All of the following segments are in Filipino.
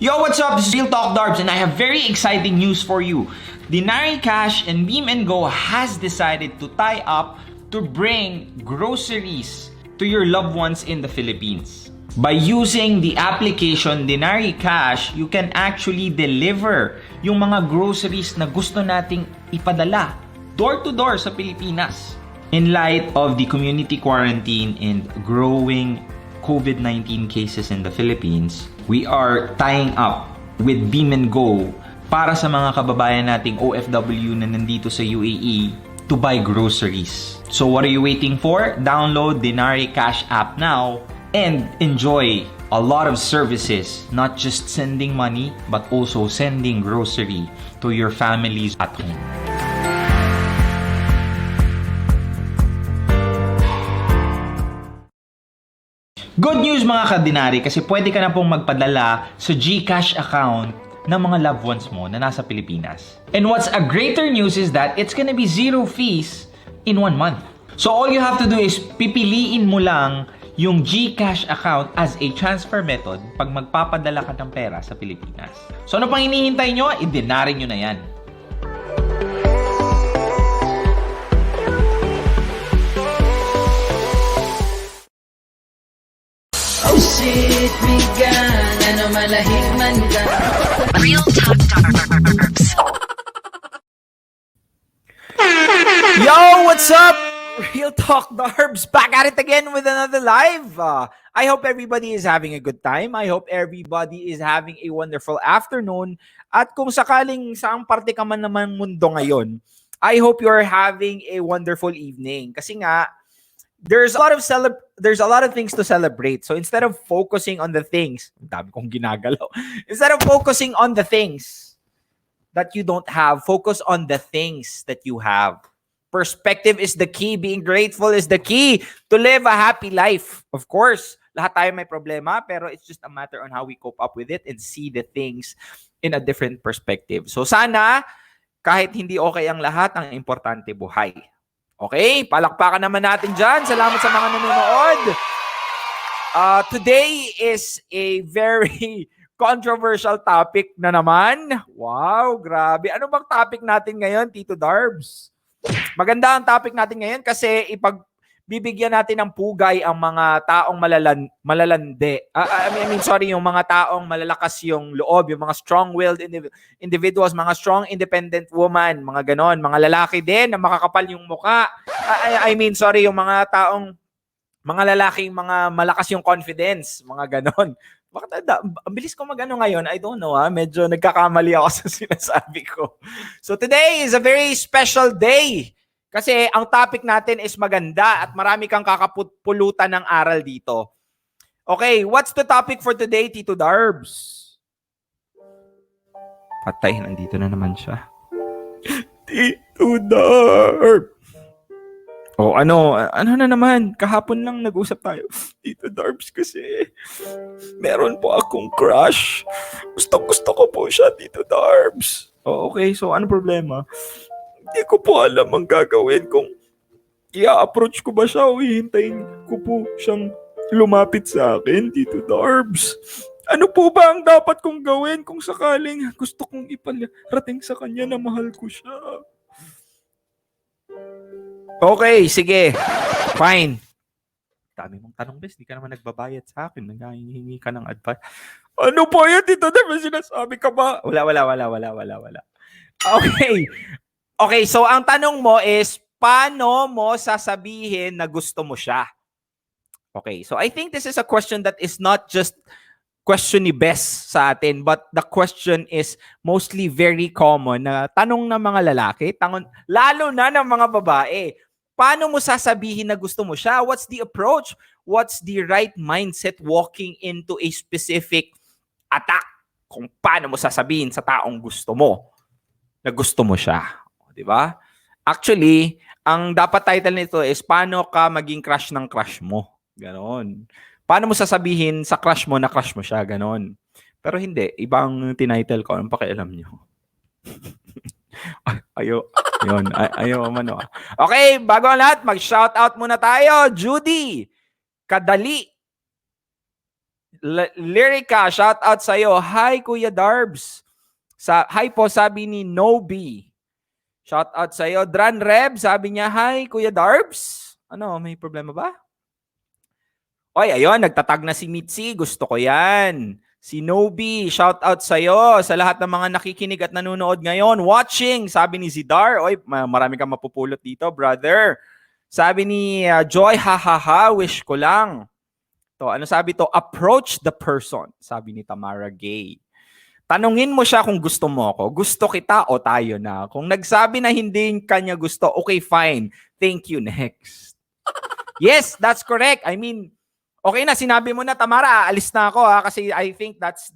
Yo, what's up? This is Real Talk Darbs and I have very exciting news for you. Dinari Cash and Beam & Go has decided to tie up to bring groceries to your loved ones in the Philippines. By using the application Dinari Cash, you can actually deliver yung mga groceries na gusto nating ipadala door to door sa Pilipinas. In light of the community quarantine and growing COVID-19 cases in the Philippines, we are tying up with Beam & Go para sa mga kababayan nating OFW na nandito sa UAE to buy groceries. So what are you waiting for? Download Dinari Cash app now and enjoy a lot of services, not just sending money but also sending grocery to your families at home. Good news mga ka-Dinari kasi pwede ka na pong magpadala sa GCash account ng mga loved ones mo na nasa Pilipinas. And what's a greater news is that it's gonna be zero fees in 1 month. So all you have to do is pipiliin mo lang yung GCash account as a transfer method pag magpapadala ka ng pera sa Pilipinas. So ano pang hinihintay nyo? I-Dinari nyo na yan. Shit, bigan, ano malahig man ka. Real Talk Darbs. Yo, what's up? Real Talk Darbs back at it again with another live. I hope everybody is having a good time. I hope everybody is having a wonderful afternoon. At kung sakaling saang parte ka man naman mundo ngayon, I hope you're having a wonderful evening. Kasi nga, there's a lot of things to celebrate. So instead of focusing on the things, dami kong ginagalaw. Instead of focusing on the things that you don't have, focus on the things that you have. Perspective is the key. Being grateful is the key to live a happy life. Of course, lahat tayo may problema, pero it's just a matter on how we cope up with it and see the things in a different perspective. So sana, kahit hindi okay ang lahat, ang importante buhay. Okay, palakpakan naman natin dyan. Salamat sa mga nanonood. Today is a very controversial topic na naman. Wow, grabe. Ano bang topic natin ngayon, Tito Darbs? Maganda ang topic natin ngayon kasi ipagbibigyan natin ng pugay ang mga taong malalande. Yung mga taong malalakas yung loob, yung mga strong-willed individuals, mga strong independent woman, mga ganon, mga lalaki din na makakapal yung muka. Yung mga taong, mga lalaking mga malakas yung confidence, mga ganon. Bakit ang bilis ko magano ngayon? I don't know, medyo nagkakamali ako sa sinasabi ko. So today is a very special day. Kasi ang topic natin is maganda at marami kang kakapulutan ng aral dito. Okay, what's the topic for today, Tito Darbs? Patay, nandito na naman siya. Tito Darbs! Oh, ano na naman? Kahapon lang nag-usap tayo. Tito Darbs kasi meron po akong crush. Gusto ko po siya, Tito Darbs. Oh, okay, so ano problema? Hindi ko po alam ang gagawin kung i-approach ko ba siya o hihintayin ko po siyang lumapit sa akin, Tito Darbs. Ano po ba ang dapat kong gawin kung sakaling gusto kong iparating sa kanya na mahal ko siya? Okay, sige. Fine. Dami mong tanong, bes. Di ka naman nagbabayad sa akin. Nanghihingi ka ng advice. Ano po yan, Tito Darbs? Sinasabi ka ba? Wala. Okay, so ang tanong mo is, paano mo sasabihin na gusto mo siya? Okay, so I think this is a question that is not just question ni Bes sa atin, but the question is mostly very common na tanong ng mga lalaki, lalo na ng mga babae. Paano mo sasabihin na gusto mo siya? What's the approach? What's the right mindset walking into a specific attack? Kung paano mo sasabihin sa taong gusto mo na gusto mo siya. Di ba? Actually, ang dapat title nito is paano ka maging crush ng crush mo. Ganon. Paano mo sasabihin sa crush mo na crush mo siya? Ganon. Pero hindi. Ibang tinitle ko. Anong pakialam nyo? Ayaw mano. Okay, bago ang lahat, mag-shoutout muna tayo. Judy, Kadali, Lyrica, shout out sa'yo. Hi, Kuya Darbs. Hi po, sabi ni Nobi. Shout out sa'yo. Dran Reb, sabi niya, hi, Kuya Darbs. Ano, may problema ba? Oy, ayun, nagtatag na si Mitzi. Gusto ko yan. Si Nobi, shout out sa'yo. Sa lahat ng mga nakikinig at nanonood ngayon. Watching, sabi ni Zidar. Oy, marami kang mapupulot dito, brother. Sabi ni Joy, ha, wish ko lang. To, ano sabi to? Approach the person, sabi ni Tamara Gay. Tanungin mo siya kung gusto mo ako. Gusto kita o tayo na. Kung nagsabi na hindi kanya gusto, okay, fine. Thank you, next. Yes, that's correct. I mean, okay na, sinabi mo na, Tamara, aalis na ako kasi I think that's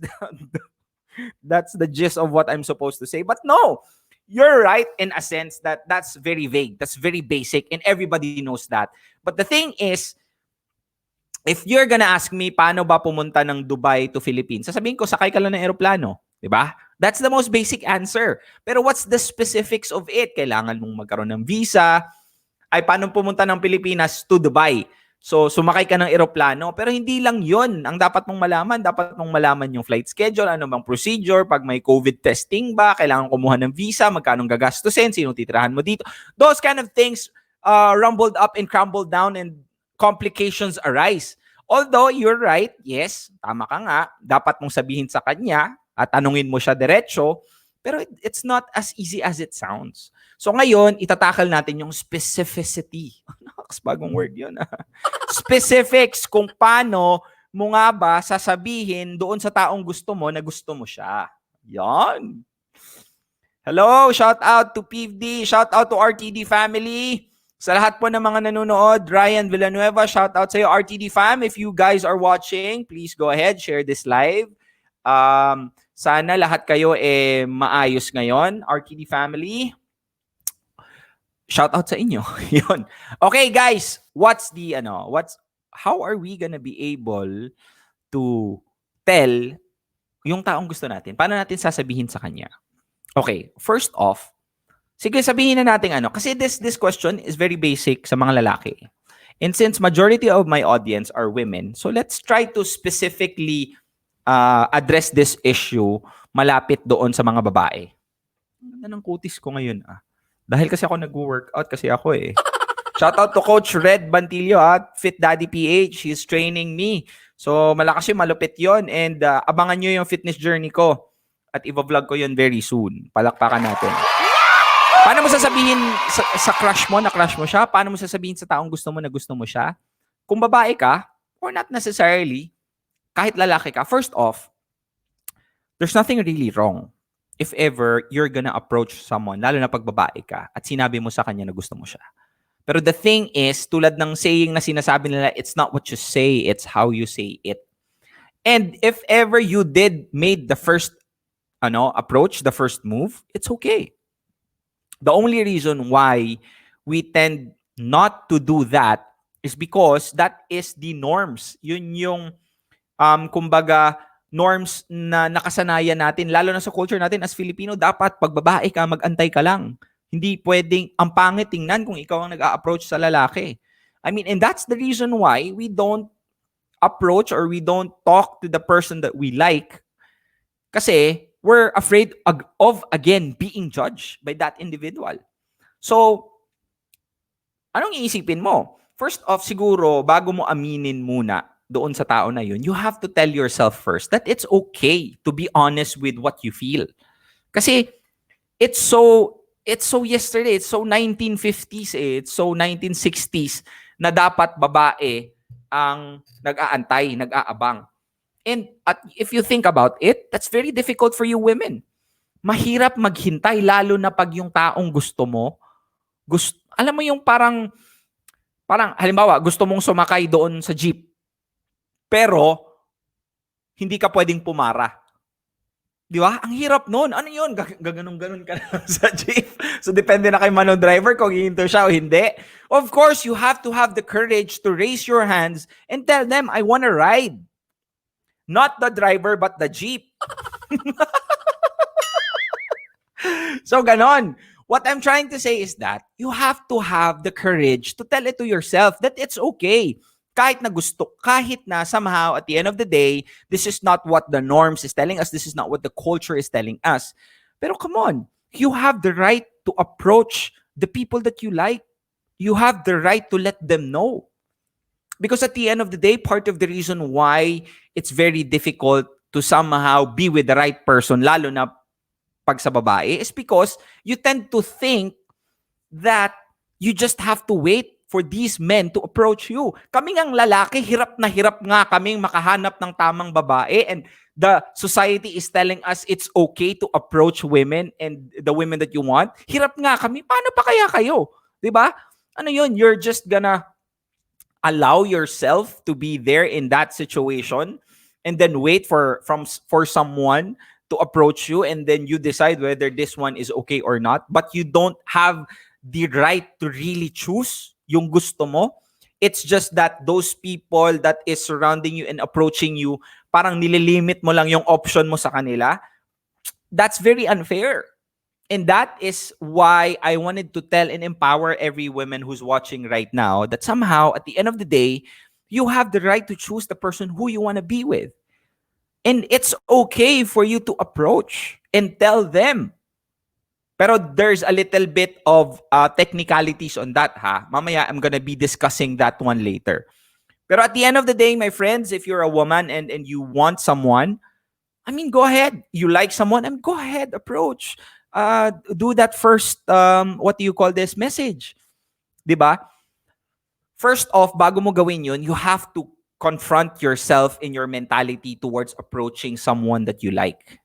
the gist of what I'm supposed to say. But no, you're right in a sense that that's very vague. That's very basic and everybody knows that. But the thing is, if you're gonna ask me, paano ba pumunta ng Dubai to Philippines? Sasabihin ko, sakay ka lang ng aeroplano. Diba? That's the most basic answer. Pero what's the specifics of it? Kailangan mong magkaroon ng visa. Ay, paano pumunta ng Pilipinas to Dubai? So, sumakay ka ng eroplano. Pero hindi lang yon ang dapat mong malaman. Dapat mong malaman yung flight schedule, ano bang procedure, pag may COVID testing ba, kailangan kumuha ng visa, magkano gagastusin, sino titirahan mo dito. Those kind of things rumbled up and crumbled down and complications arise. Although, you're right, yes, tama ka nga, dapat mong sabihin sa kanya at tanungin mo siya diretso, pero it's not as easy as it sounds. So ngayon, itatakal natin yung specificity. Bagong word yun. Specifics kung paano mo nga ba sasabihin doon sa taong gusto mo na gusto mo siya. Yan. Hello, shout out to PVD, shout out to RTD family. Sa lahat po ng mga nanonood, Ryan Villanueva, shout out sa iyo, RTD fam. If you guys are watching, please go ahead, share this live. Sana lahat kayo maayos ngayon, RTD family. Shout out sa inyo. Yun. Okay, guys, how are we gonna be able to tell yung taong gusto natin? Paano natin sasabihin sa kanya? Okay, first off, sige, sabihin na natin kasi this question is very basic sa mga lalaki. And since majority of my audience are women, so let's try to specifically address this issue malapit doon sa mga babae. Ang ganda ng kutis ko ngayon Dahil kasi ako nag-workout kasi ako Shout out to Coach Red Bantillo Fit Daddy PH. He's training me. So malakas yun, malupit yun. And abangan nyo yung fitness journey ko. At i-vlog ko yun very soon. Palakpakan natin. Paano mo sasabihin sa crush mo na crush mo siya? Paano mo sasabihin sa taong gusto mo na gusto mo siya? Kung babae ka, or not necessarily, kahit lalaki ka, first off, there's nothing really wrong if ever you're gonna approach someone, lalo na pag babae ka, at sinabi mo sa kanya na gusto mo siya. Pero the thing is, tulad ng saying na sinasabi nila, it's not what you say, it's how you say it. And if ever you made the first approach, the first move, it's okay. The only reason why we tend not to do that is because that is the norms. Yun yung kumbaga norms na nakasanayan natin, lalo na sa culture natin as Filipino, dapat pag babae ka, mag-antay ka lang. Hindi pwedeng ang pangit tingnan kung ikaw ang nag-a-approach sa lalaki. I mean, and that's the reason why we don't approach or we don't talk to the person that we like kasi we're afraid of, again, being judged by that individual. So, anong iisipin mo? First off, siguro, bago mo aminin muna doon sa tao na yun, you have to tell yourself first that it's okay to be honest with what you feel. Kasi, it's so yesterday, it's so 1950s it's so 1960s na dapat babae ang nag-aantay, nag-aabang. And if you think about it, that's very difficult for you women. Mahirap maghintay, lalo na pag yung taong gusto mo, alam mo yung parang halimbawa, gusto mong sumakay doon sa jeep, pero hindi ka pwedeng pumara. Di ba? Ang hirap nun. Ano yun? Gaganong-ganon ka na sa jeep. So, depende na kay manong driver kung hihinto siya o hindi. Of course, you have to have the courage to raise your hands and tell them, I want to ride. Not the driver, but the jeep. So, ganon. What I'm trying to say is that you have to have the courage to tell it to yourself that it's okay kahit na somehow at the end of the day, this is not what the norms is telling us, this is not what the culture is telling us. Pero come on, you have the right to approach the people that you like. You have the right to let them know. Because at the end of the day, part of the reason why it's very difficult to somehow be with the right person, lalo na pag sa babae, is because you tend to think that you just have to wait for these men to approach you. Kaming ang lalaki, hirap na hirap nga kaming makahanap ng tamang babae, and the society is telling us it's okay to approach women and the women that you want. Hirap nga kami. Paano pa kaya kayo? 'Di ba? Ano yun? You're just gonna allow yourself to be there in that situation and then wait for someone to approach you, and then you decide whether this one is okay or not, but you don't have the right to really choose yung gusto mo. It's just that those people that is surrounding you and approaching you, parang nililimit mo lang yung option mo sa kanila. That's very unfair. And that is why I wanted to tell and empower every woman who's watching right now that somehow at the end of the day, you have the right to choose the person who you want to be with. And it's okay for you to approach and tell them. Pero there's a little bit of technicalities on that, ha? Mamaya, I'm gonna be discussing that one later. Pero at the end of the day, my friends, if you're a woman and you want someone, I mean, go ahead. You like someone, and go ahead, approach. Do that first, what do you call this, message. Diba? First off, bago mo gawin yun, you have to confront yourself in your mentality towards approaching someone that you like.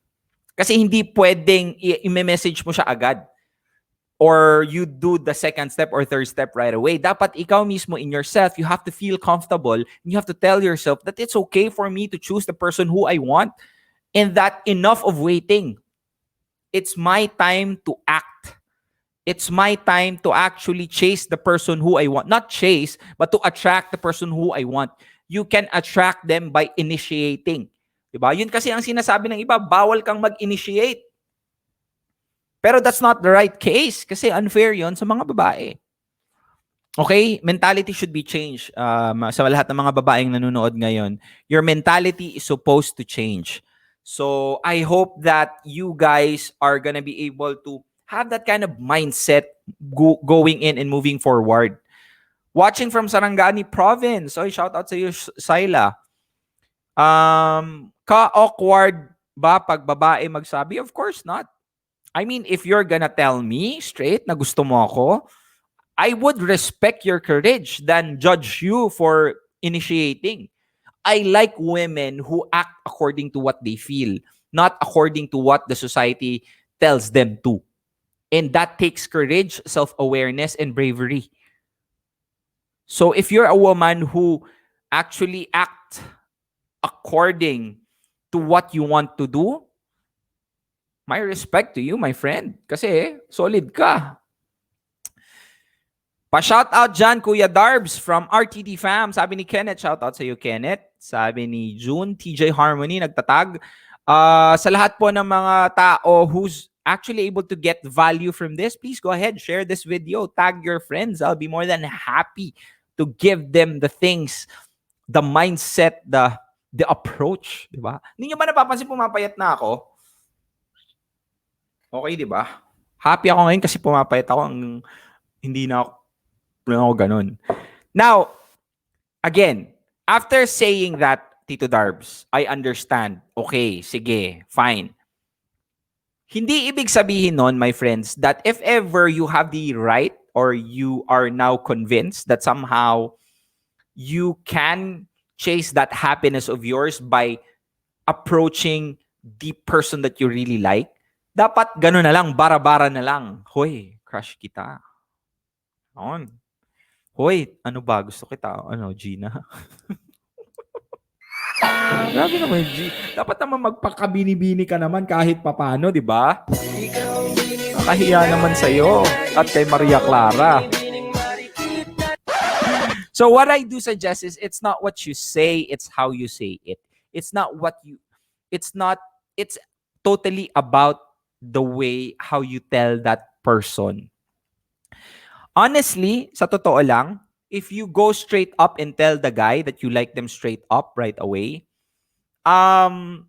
Kasi hindi pwedeng i-message mo siya agad. Or you do the second step or third step right away. Dapat ikaw mismo in yourself, you have to feel comfortable. And you have to tell yourself that it's okay for me to choose the person who I want. And that enough of waiting. It's my time to act. It's my time to actually chase the person who I want. Not chase, but to attract the person who I want. You can attract them by initiating. Diba? Yun kasi ang sinasabi ng iba, bawal kang mag-initiate. Pero that's not the right case kasi unfair yon sa mga babae. Okay? Mentality should be changed. Sa lahat ng mga babaeng nanonood ngayon, your mentality is supposed to change. So, I hope that you guys are gonna be able to have that kind of mindset going in and moving forward. Watching from Sarangani Province. Oy, shout out sa iyo, Syla. Ka-awkward ba pag babae magsabi? Of course not. I mean, if you're gonna tell me straight na gusto mo ako, I would respect your courage than judge you for initiating. I like women who act according to what they feel, not according to what the society tells them to. And that takes courage, self-awareness, and bravery. So if you're a woman who actually act according to what you want to do, my respect to you, my friend. Kasi solid ka. Pa-shoutout dyan, Kuya Darbs from RTD Fam. Sabi ni Kenneth, shoutout sa iyo, Kenneth. Sabi ni June, TJ Harmony, nagtatag. Sa lahat po ng mga tao who's actually able to get value from this, please go ahead, share this video, tag your friends. I'll be more than happy to give them the things, the mindset, the approach. Diba? Hindi nyo ba napapansin pumapayat na ako? Okay, diba? Happy ako ngayon kasi pumapayat ako. Hindi na ako ganun. Now, again, after saying that, Tito Darbs, I understand. Okay, sige, fine. Hindi ibig sabihin nun, my friends, that if ever you have the right or you are now convinced that somehow you can chase that happiness of yours by approaching the person that you really like, dapat gano'n na lang, bara-bara na lang. Hoy, crush kita. On. Hoy, ano ba? Gusto kita. Ano, Gina? Grabe naman, G. Dapat naman magpakabini-bini ka naman kahit papano, di ba? Nakahiya naman sa'yo at kay Maria Clara. So what I do suggest is it's not what you say, it's how you say it. It's totally about the way how you tell that person. Honestly, sa totoo lang, if you go straight up and tell the guy that you like them straight up right away, um,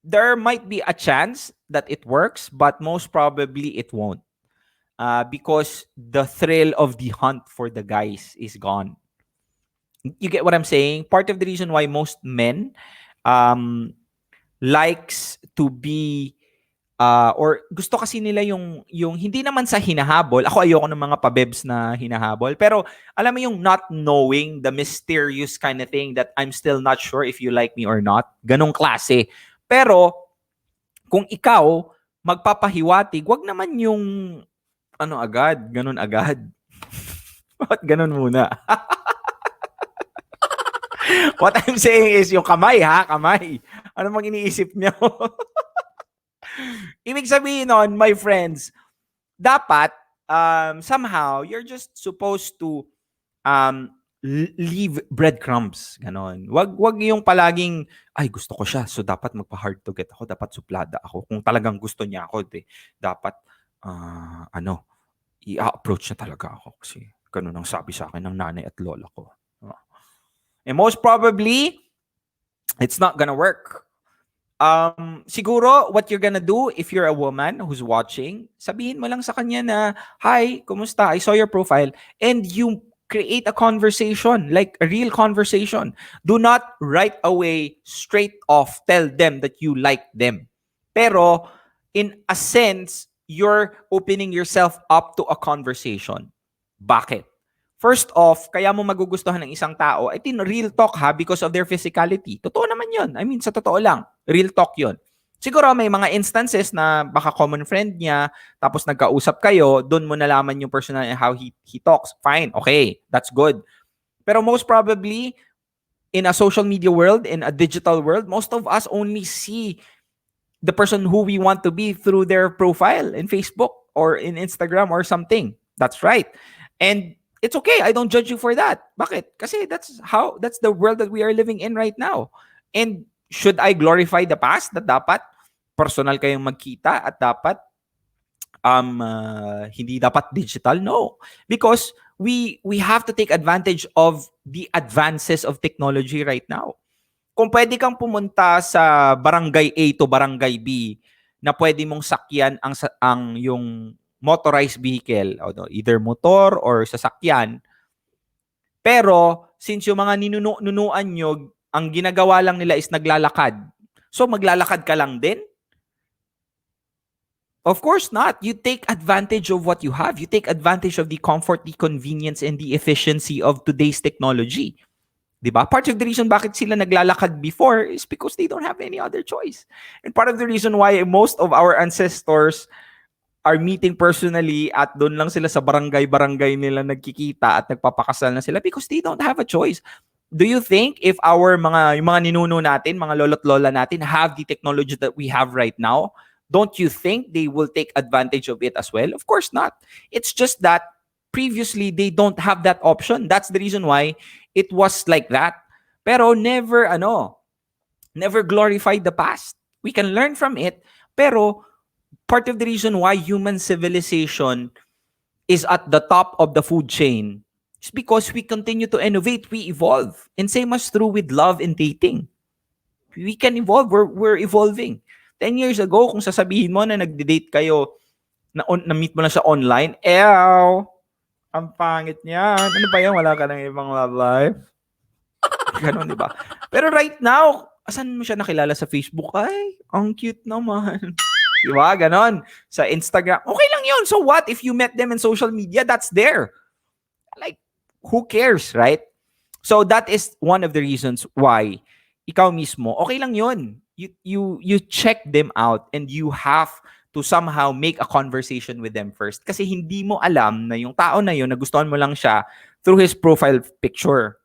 there might be a chance that it works, but most probably it won't. Because the thrill of the hunt for the guys is gone. You get what I'm saying? Part of the reason why most men um, likes to be or gusto kasi nila yung hindi naman sa hinahabol. Ako ayoko ng mga pabebs na hinahabol. Pero alam mo yung not knowing, the mysterious kind of thing that I'm still not sure if you like me or not. Ganong klase. Pero kung ikaw magpapahiwatig, wag naman yung ano agad, ganon agad. Bakit ganon muna? What I'm saying is yung kamay ha, kamay. Ano mang iniisip niyo? Ibig sabihin nun, my friends, dapat somehow you're just supposed to leave breadcrumbs. Ganon. Wag yung palaging, ay gusto ko siya, so dapat magpa-hard to get ako, dapat suplada ako. Kung talagang gusto niya ako, dapat i-approach na talaga ako kasi ganun ang sabi sa akin ng nanay at lola ko. And most probably, it's not gonna work. Siguro, what you're gonna do if you're a woman who's watching, sabihin mo lang sa kanya na, hi, kumusta? I saw your profile. And you create a conversation, like a real conversation. Do not right away, straight off, tell them that you like them. Pero, in a sense, you're opening yourself up to a conversation. Bakit? First off, kaya mo magugustuhan ng isang tao, I think real talk ha, because of their physicality. Totoo naman yun. I mean, sa totoo lang. Real talk yun. Siguro may mga instances na baka common friend niya, tapos nagkausap kayo, doon mo nalaman yung personal how he talks. Fine, okay, that's good. Pero most probably, in a social media world, in a digital world, most of us only see the person who we want to be through their profile in Facebook or in Instagram or something. That's right. And it's okay. I don't judge you for that. Bakit? Kasi that's the world that we are living in right now. And should I glorify the past that dapat personal kayong magkita at dapat hindi dapat digital? No. Because we have to take advantage of the advances of technology right now. Kung pwede kang pumunta sa barangay A to barangay B na pwede mong sakyan ang yung motorized vehicle, either motor or sasakyan. Pero since yung mga ninunuan nyo, ang ginagawa lang nila is naglalakad. So maglalakad ka lang din? Of course not. You take advantage of what you have. You take advantage of the comfort, the convenience, and the efficiency of today's technology. Diba? Part of the reason bakit sila naglalakad before is because they don't have any other choice. And part of the reason why most of our ancestors are meeting personally at doon lang sila sa barangay-barangay nila nagkikita at nagpapakasal na sila because they don't have a choice. Do you think if yung mga ninuno natin, mga lolo't lola natin have the technology that we have right now, don't you think they will take advantage of it as well? Of course not. It's just that previously they don't have that option. That's the reason why it was like that. Pero never glorify the past. We can learn from it, pero part of the reason why human civilization is at the top of the food chain is because we continue to innovate, we evolve. And same as true with love and dating. We can evolve, we're evolving. 10 years ago, kung sasabihin mo na nagde-date kayo, na-meet mo lang siya online, ang pangit niyan. Ano ba yan? Wala ka ng ibang love life? Ganon, di ba? Pero right now, asan mo siya nakilala sa Facebook? Ay, ang cute naman. Diba? Ganon. Sa Instagram. Okay lang yun. So what? If you met them in social media, that's there. Like, who cares, right? So that is one of the reasons why ikaw mismo, okay lang yun. You check them out and you have to somehow make a conversation with them first. Kasi hindi mo alam na yung tao na yun, nagustuhan mo lang siya through his profile picture.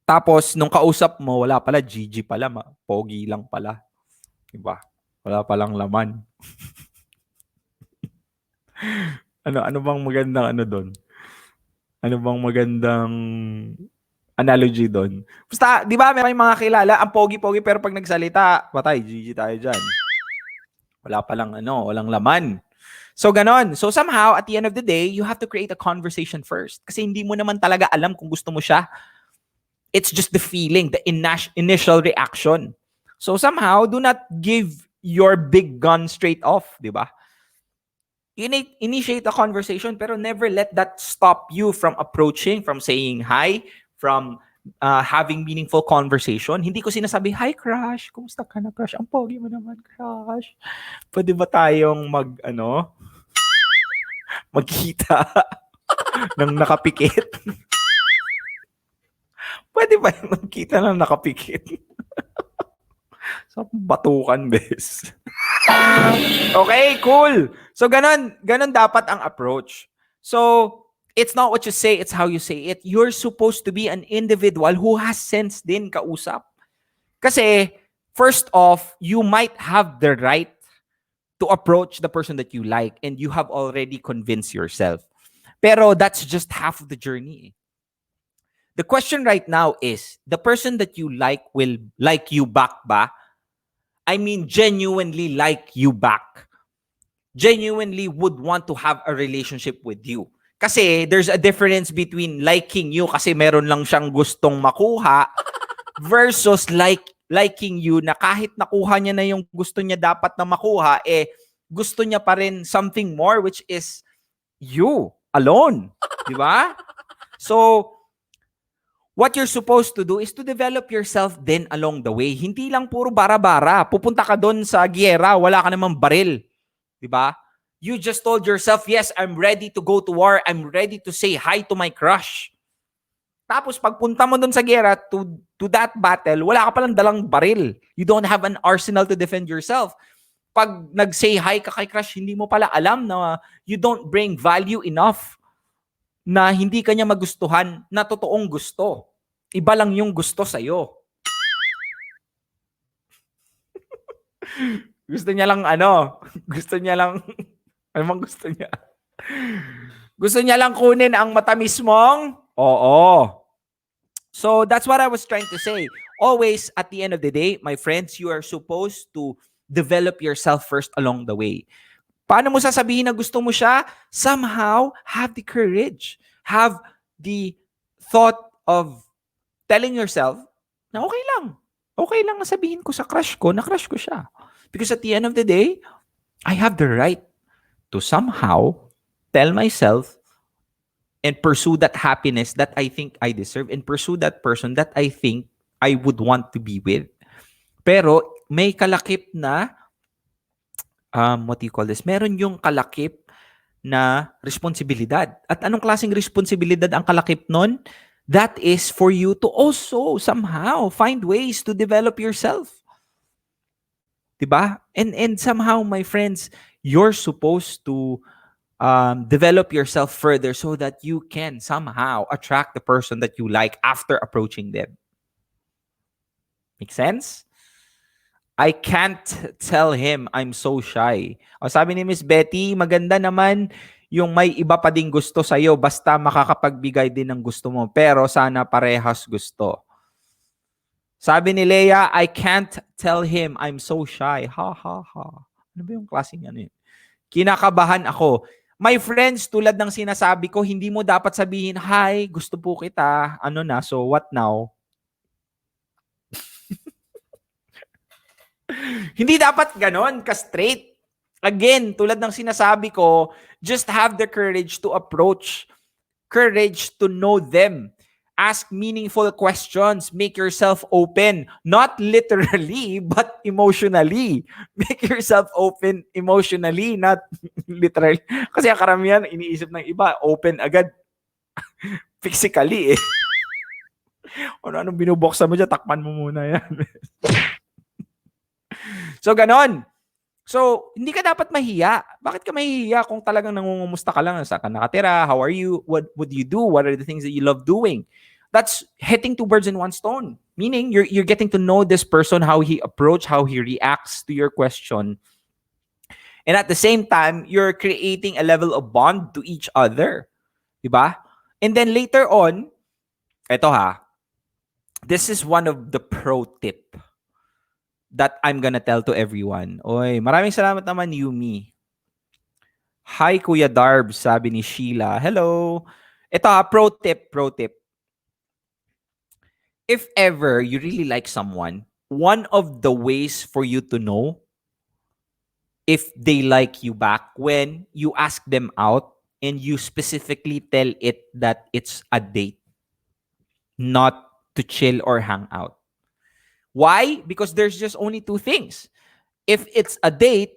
Tapos, nung kausap mo, wala pala, GG pala, pogi lang pala. Diba? Wala palang laman. ano bang magandang doon? Ano bang magandang analogy doon? Basta, di ba, may mga kilala, ang pogi-pogi, pero pag nagsalita, patay, GG tayo dyan. Wala palang walang laman. So ganon. So somehow, at the end of the day, you have to create a conversation first. Kasi hindi mo naman talaga alam kung gusto mo siya. It's just the feeling, the initial reaction. So somehow, do not give your big gun straight off, di ba? Initiate a conversation, pero never let that stop you from approaching, from saying hi, from having meaningful conversation. Hindi ko sinasabi, hi crush, kumusta ka na crush? Ang pogi mo naman crush. Pwede ba tayong magkita ng nakapikit? Pwede ba magkita ng nakapikit? Sa batukan, bes. Okay, cool. So, ganon dapat ang approach. So, it's not what you say, it's how you say it. You're supposed to be an individual who has sense din kausap. Kasi, first off, you might have the right to approach the person that you like and you have already convinced yourself. Pero that's just half of the journey. The question right now is, the person that you like will like you back ba? I mean, genuinely like you back. Genuinely would want to have a relationship with you. Kasi there's a difference between liking you kasi meron lang siyang gustong makuha versus liking you na kahit nakuha niya na yung gusto niya dapat na makuha, gusto niya pa rin something more, which is you alone. Di ba? So, what you're supposed to do is to develop yourself then along the way. Hindi lang puro bara-bara. Pupunta ka doon sa giyera, wala ka namang baril. Diba? You just told yourself, yes, I'm ready to go to war. I'm ready to say hi to my crush. Tapos pagpunta mo doon sa giyera to that battle, wala ka palang dalang baril. You don't have an arsenal to defend yourself. Pag nag-say hi ka kay crush, hindi mo pala alam na you don't bring value enough na hindi kanya magustuhan na totoong gusto. Iba lang yung gusto sa'yo. Gusto niya lang gusto niya lang, ano bang gusto niya? Gusto niya lang kunin ang matamis mong, oo. So that's what I was trying to say. Always, at the end of the day, my friends, you are supposed to develop yourself first along the way. Paano mo sasabihin na gusto mo siya? Somehow, have the courage. Have the thought of telling yourself na okay lang. Okay lang na sabihin ko sa crush ko na crush ko siya. Because at the end of the day, I have the right to somehow tell myself and pursue that happiness that I think I deserve and pursue that person that I think I would want to be with. Pero may kalakip na what do you call this? Meron yung kalakip na responsibilidad. At anong klaseng responsibilidad ang kalakip nun? That is for you to also somehow find ways to develop yourself. Diba? And somehow, my friends, you're supposed to develop yourself further so that you can somehow attract the person that you like after approaching them. Make sense? I can't tell him I'm so shy. O sabi ni Miss Betty, maganda naman yung may iba pa ding gusto sa'yo basta makakapagbigay din ng gusto mo. Pero sana parehas gusto. Sabi ni Leia, I can't tell him I'm so shy. Ha, ha, ha. Ano ba yung klaseng ano yun? Kinakabahan ako. My friends, tulad ng sinasabi ko, hindi mo dapat sabihin, hi, gusto po kita. Ano na, so what now? Hindi dapat ganon, ka-straight. Again, tulad ng sinasabi ko, just have the courage to approach. Courage to know them. Ask meaningful questions. Make yourself open. Not literally, but emotionally. Make yourself open emotionally, not literally. Kasi ang karamihan, iniisip ng iba, open agad. Physically eh. Anong binubuksan mo dyan, takpan mo muna yan. So, ganon. So, hindi ka dapat mahiya. Bakit ka mahihiya kung talagang nangungumusta ka lang? Saan ka nakatira? How are you? What would you do? What are the things that you love doing? That's hitting two birds in one stone. Meaning, you're getting to know this person, how he approach, how he reacts to your question. And at the same time, you're creating a level of bond to each other. Diba? And then later on, eto ha, this is one of the pro tip that I'm gonna tell to everyone. Oy, maraming salamat naman, Yumi. Hi, Kuya Darbs, sabi ni Sheila. Hello. Ito pro tip. If ever you really like someone, one of the ways for you to know if they like you back when you ask them out and you specifically tell it that it's a date, not to chill or hang out. Why? Because there's just only two things. If it's a date,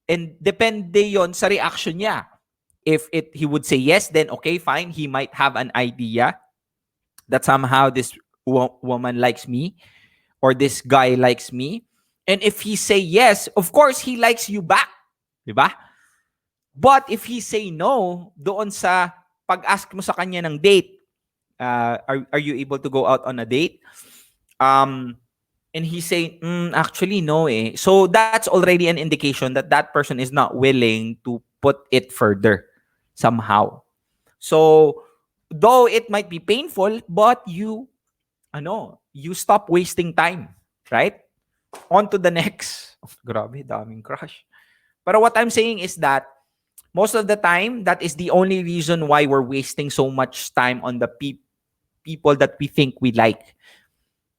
and depende yon sa reaction niya. If he would say yes, then okay, fine. He might have an idea that somehow this woman likes me or this guy likes me. And if he say yes, of course, he likes you back. Diba? But if he say no, doon sa pag-ask mo sa kanya ng date, are you able to go out on a date? And he say, actually, no eh. So that's already an indication that that person is not willing to put it further somehow. So, though it might be painful, but you stop wasting time, right? On to the next. Oh, grabe, daming crush. But what I'm saying is that most of the time, that is the only reason why we're wasting so much time on the people that we think we like.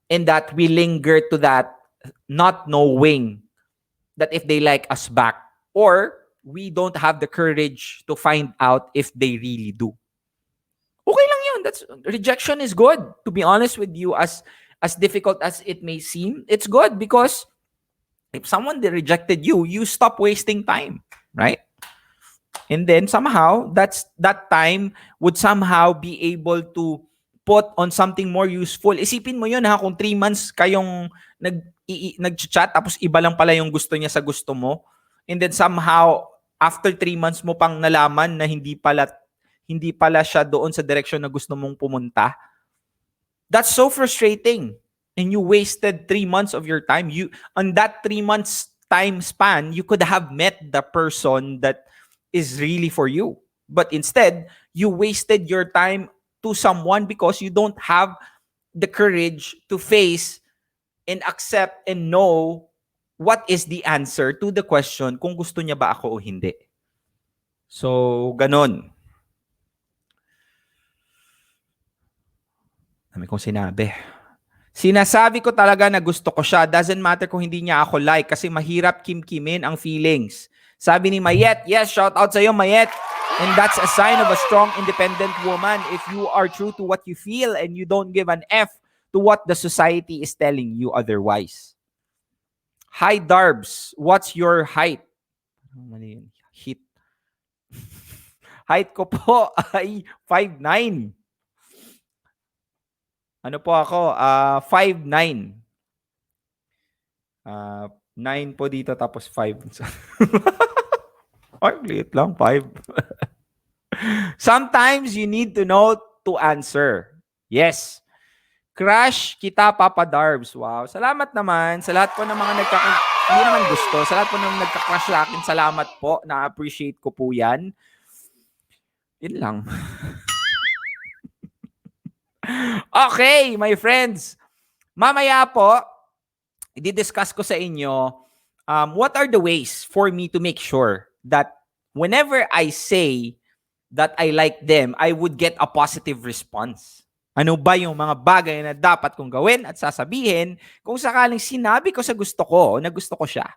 And that we linger to that, not knowing that if they like us back, or we don't have the courage to find out if they really do. Okay lang yun. Rejection is good. To be honest with you, as difficult as it may seem, it's good because if someone rejected you, you stop wasting time, right? And then somehow that time would somehow be able to put on something more useful. Isipin mo yun ha, kung 3 months kayong nag-chat tapos iba lang pala yung gusto niya sa gusto mo. And then somehow, after 3 months mo pang nalaman na hindi pala siya doon sa direction na gusto mong pumunta. That's so frustrating. And you wasted 3 months of your time. On that 3 months time span, you could have met the person that is really for you. But instead, you wasted your time to someone because you don't have the courage to face and accept and know what is the answer to the question kung gusto niya ba ako o hindi. So, ganon. Dami kong sinabi. Sinasabi ko talaga na gusto ko siya. Doesn't matter kung hindi niya ako like kasi mahirap kimkimin ang feelings. Sabi ni Mayet, yes, shout out sa'yo Mayet. And that's a sign of a strong, independent woman if you are true to what you feel and you don't give an F to what the society is telling you otherwise. Hi, Darbs. What's your height? Height ko po ay 5'9". Ano po ako? 5'9". 9 po dito tapos 5. Ay, liit lang. 5. Sometimes you need to know to answer. Yes. Crush kita, Papa Darbs. Wow. Salamat naman sa lahat po ng mga hindi naman gusto. Sa lahat po ng nagka-crush sa akin, salamat po. Na-appreciate ko po yan. Yun lang. Okay, my friends. Mamaya po, i-discuss ko sa inyo what are the ways for me to make sure that whenever I say that I like them, I would get a positive response. Ano ba yung mga bagay na dapat kong gawin at sasabihin kung sakaling sinabi ko sa gusto ko na gusto ko siya.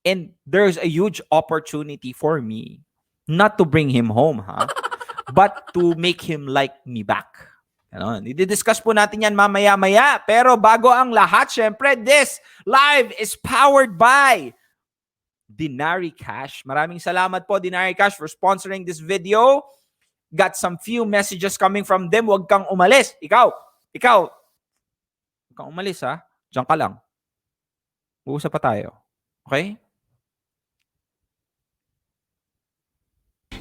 And there's a huge opportunity for me not to bring him home, but to make him like me back. Ano, i-discuss po natin yan mamaya-maya. Pero bago ang lahat, syempre, this live is powered by Dinari Cash. Maraming salamat po, Dinari Cash, for sponsoring this video. Got some few messages coming from them. Huwag kang umalis. Ikaw. Huwag kang umalis, ha? Diyan ka lang. Uusap pa tayo. Okay?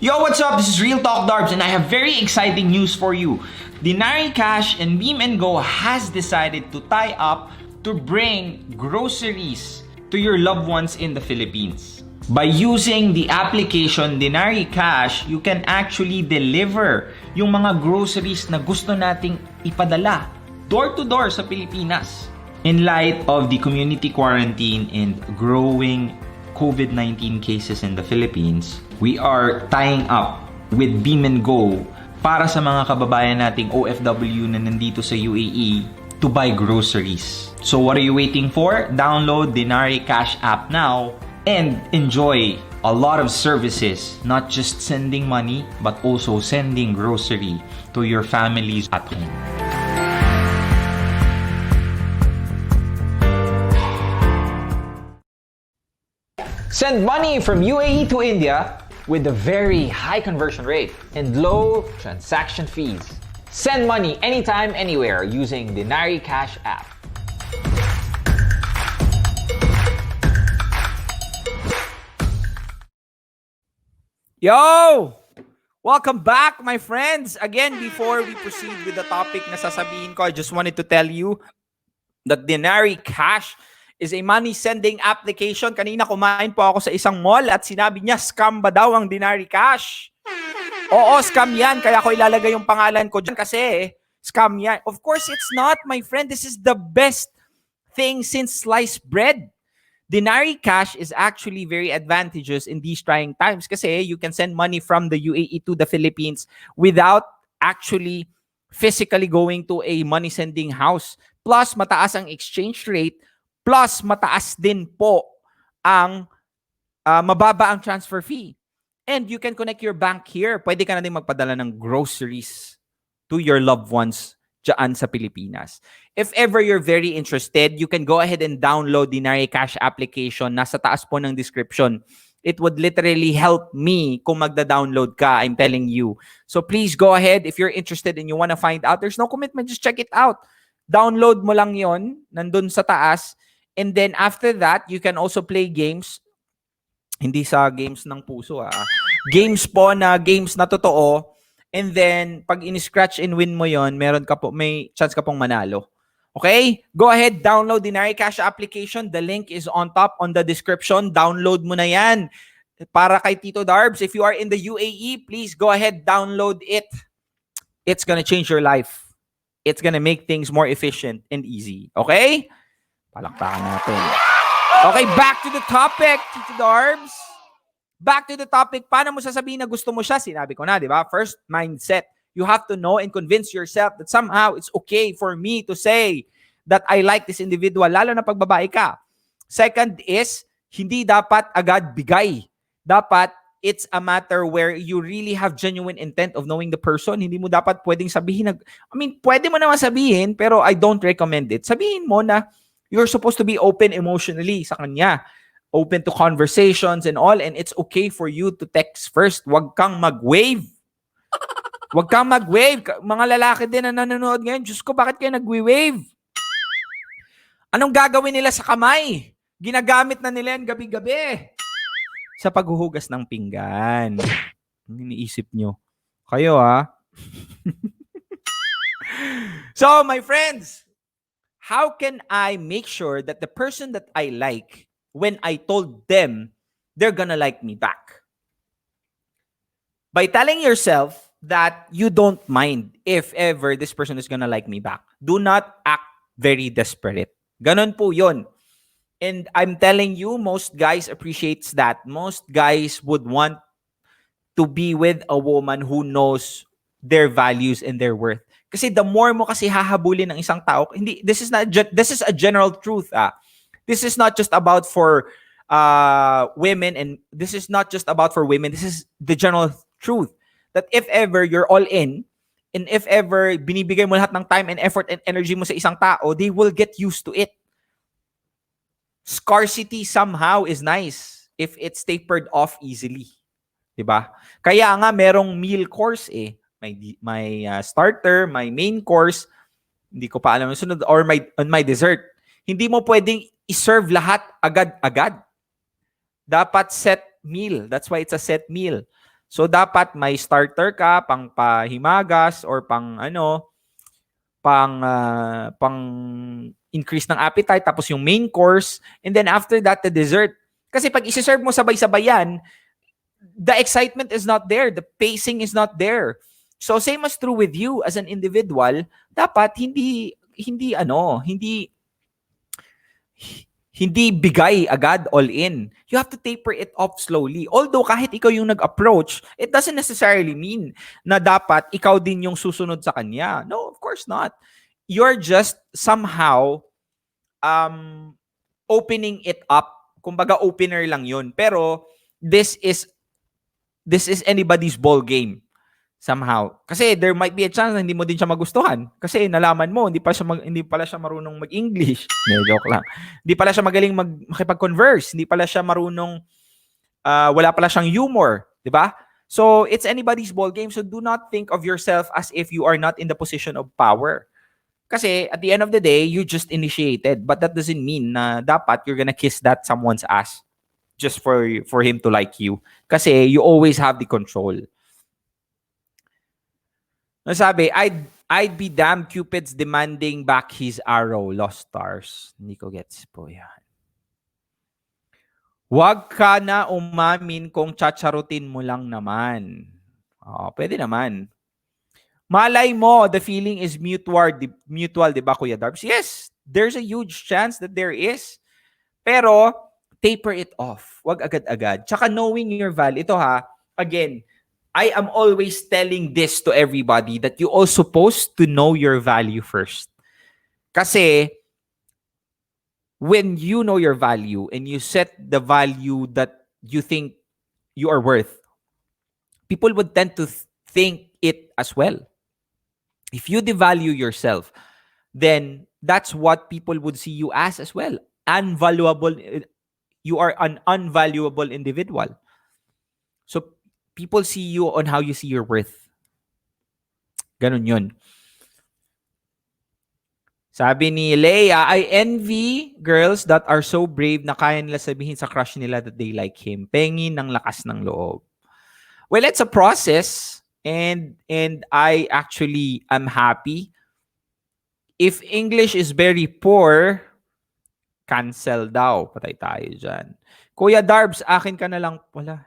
Yo, what's up? This is Real Talk Darbs and I have very exciting news for you. Dinari Cash and Beam & Go has decided to tie up to bring groceries to your loved ones in the Philippines. By using the application Dinari Cash, you can actually deliver yung mga groceries na gusto nating ipadala door to door sa Pilipinas. In light of the community quarantine and growing COVID-19 cases in the Philippines, we are tying up with Beam and Go para sa mga kababayan nating OFW na nandito sa UAE to buy groceries. So what are you waiting for? Download Dinari Cash app now and enjoy a lot of services, not just sending money, but also sending grocery to your families at home. Send money from UAE to India with a very high conversion rate and low transaction fees. Send money anytime, anywhere using Dinari Cash app. Yo! Welcome back, my friends! Again, before we proceed with the topic na sasabihin ko, I just wanted to tell you that Dinari Cash is a money-sending application. Kanina kumain po ako sa isang mall at sinabi niya, scam ba daw ang Dinari Cash? Oo, scam yan. Kaya ko ilalagay yung pangalan ko dyan kasi scam yan. Of course, it's not, my friend. This is the best thing since sliced bread. Dinari Cash is actually very advantageous in these trying times kasi you can send money from the UAE to the Philippines without actually physically going to a money-sending house. Plus, mataas ang exchange rate. Plus, mataas din po ang mababa ang transfer fee. And you can connect your bank here. Pwede ka na din magpadala ng groceries to your loved ones dyan sa Pilipinas. If ever you're very interested, you can go ahead and download the Dinari Cash application. Nasa taas po ng description. It would literally help me kung magda-download ka, I'm telling you. So please go ahead if you're interested and you want to find out. There's no commitment, just check it out. Download mo lang yon, nandun sa taas. And then after that, you can also play games. Hindi sa games ng puso Games po na games na totoo. And then pag in-scratch and win mo yon, may chance ka pong manalo. Okay? Go ahead, download the Dinari Cash application. The link is on top on the description. Download mo na yan. Para kay Tito Darbs, if you are in the UAE, please go ahead, download it. It's gonna change your life. It's gonna make things more efficient and easy. Okay? Palakpakan natin. Okay, back to the topic, Tito Darbs. Back to the topic. Paano mo sasabihin na gusto mo siya? Sinabi ko na, di ba? First, mindset. You have to know and convince yourself that somehow it's okay for me to say that I like this individual, lalo na pag babae ka. Second is, hindi dapat agad bigay. Dapat, it's a matter where you really have genuine intent of knowing the person. Hindi mo dapat pwedeng sabihin pwede mo naman sabihin, pero I don't recommend it. Sabihin mo na, you're supposed to be open emotionally sa kanya. Open to conversations and all. And it's okay for you to text first. Huwag kang mag-wave. Huwag kang mag-wave. Mga lalaki din na nanonood ngayon, Diyos ko, bakit kayo nag-wave? Anong gagawin nila sa kamay? Ginagamit na nila yan gabi-gabi. Sa paghuhugas ng pinggan. Iniisip nyo. Kayo, So, my friends, how can I make sure that the person that I like, when I told them, they're gonna like me back? By telling yourself that you don't mind if ever this person is gonna like me back. Do not act very desperate. Ganon po yun. And I'm telling you, most guys appreciates that. Most guys would want to be with a woman who knows their values and their worth. Kasi the more mo kasi hahabulin ng isang tao, this is a general truth. This is not just about for women, and this is not just about for women. This is the general truth that if ever you're all in, and if ever binibigay mo lahat ng time and effort and energy mo sa isang tao, they will get used to it. Scarcity somehow is nice if it's tapered off easily. Diba? Kaya nga merong meal course May starter, may main course, hindi ko pa alam yung sunod, or my dessert. Hindi mo pwedeng iserve lahat agad-agad. Dapat set meal. That's why it's a set meal. So dapat may starter ka, pang pahimagas or pang increase ng appetite, tapos yung main course, and then after that the dessert. Kasi pag isi-serve mo sabay-sabay yan, the excitement is not there, the pacing is not there. So same as true with you as an individual, dapat hindi hindi bigay agad all in. You have to taper it off slowly. Although kahit ikaw yung nag-approach, it doesn't necessarily mean na dapat ikaw din yung susunod sa kanya. No, of course not. You're just somehow opening it up. Kumbaga opener lang yun. Pero this is anybody's ball game somehow. Kasi there might be a chance na hindi mo din siya magustuhan. Kasi nalaman mo, hindi pala siya marunong mag-English. Joke lang. Hindi pala siya magaling makipag-converse. Hindi pala siya marunong, wala pala siyang humor. Diba? So, it's anybody's ball game. So, do not think of yourself as if you are not in the position of power. Kasi, at the end of the day, you just initiated. But that doesn't mean na dapat you're gonna kiss that someone's ass just for him to like you. Kasi, you always have the control. Sabi, I'd be damn Cupid's demanding back his arrow. Lost stars. Hindi ko gets po yan. Huwag ka na umamin kung chacharutin mo lang naman. Pwede naman. Malay mo, the feeling is mutual, di ba, Kuya Darbs? Yes, there's a huge chance that there is. Pero, taper it off. Huwag agad-agad. Tsaka knowing your value. Ito ha, again, I am always telling this to everybody that you all supposed to know your value first. Kasi when you know your value and you set the value that you think you are worth, people would tend to think it as well. If you devalue yourself, then that's what people would see you as well. Unvaluable. You are an unvaluable individual. So, people see you on how you see your worth. Ganun yun. Sabi ni Leia, I envy girls that are so brave na kaya nila sabihin sa crush nila that they like him. Pengi ng lakas ng loob. Well, it's a process and I actually am happy. If English is very poor, cancel daw. Patay tayo dyan. Kuya Darbs, akin ka na lang. Wala.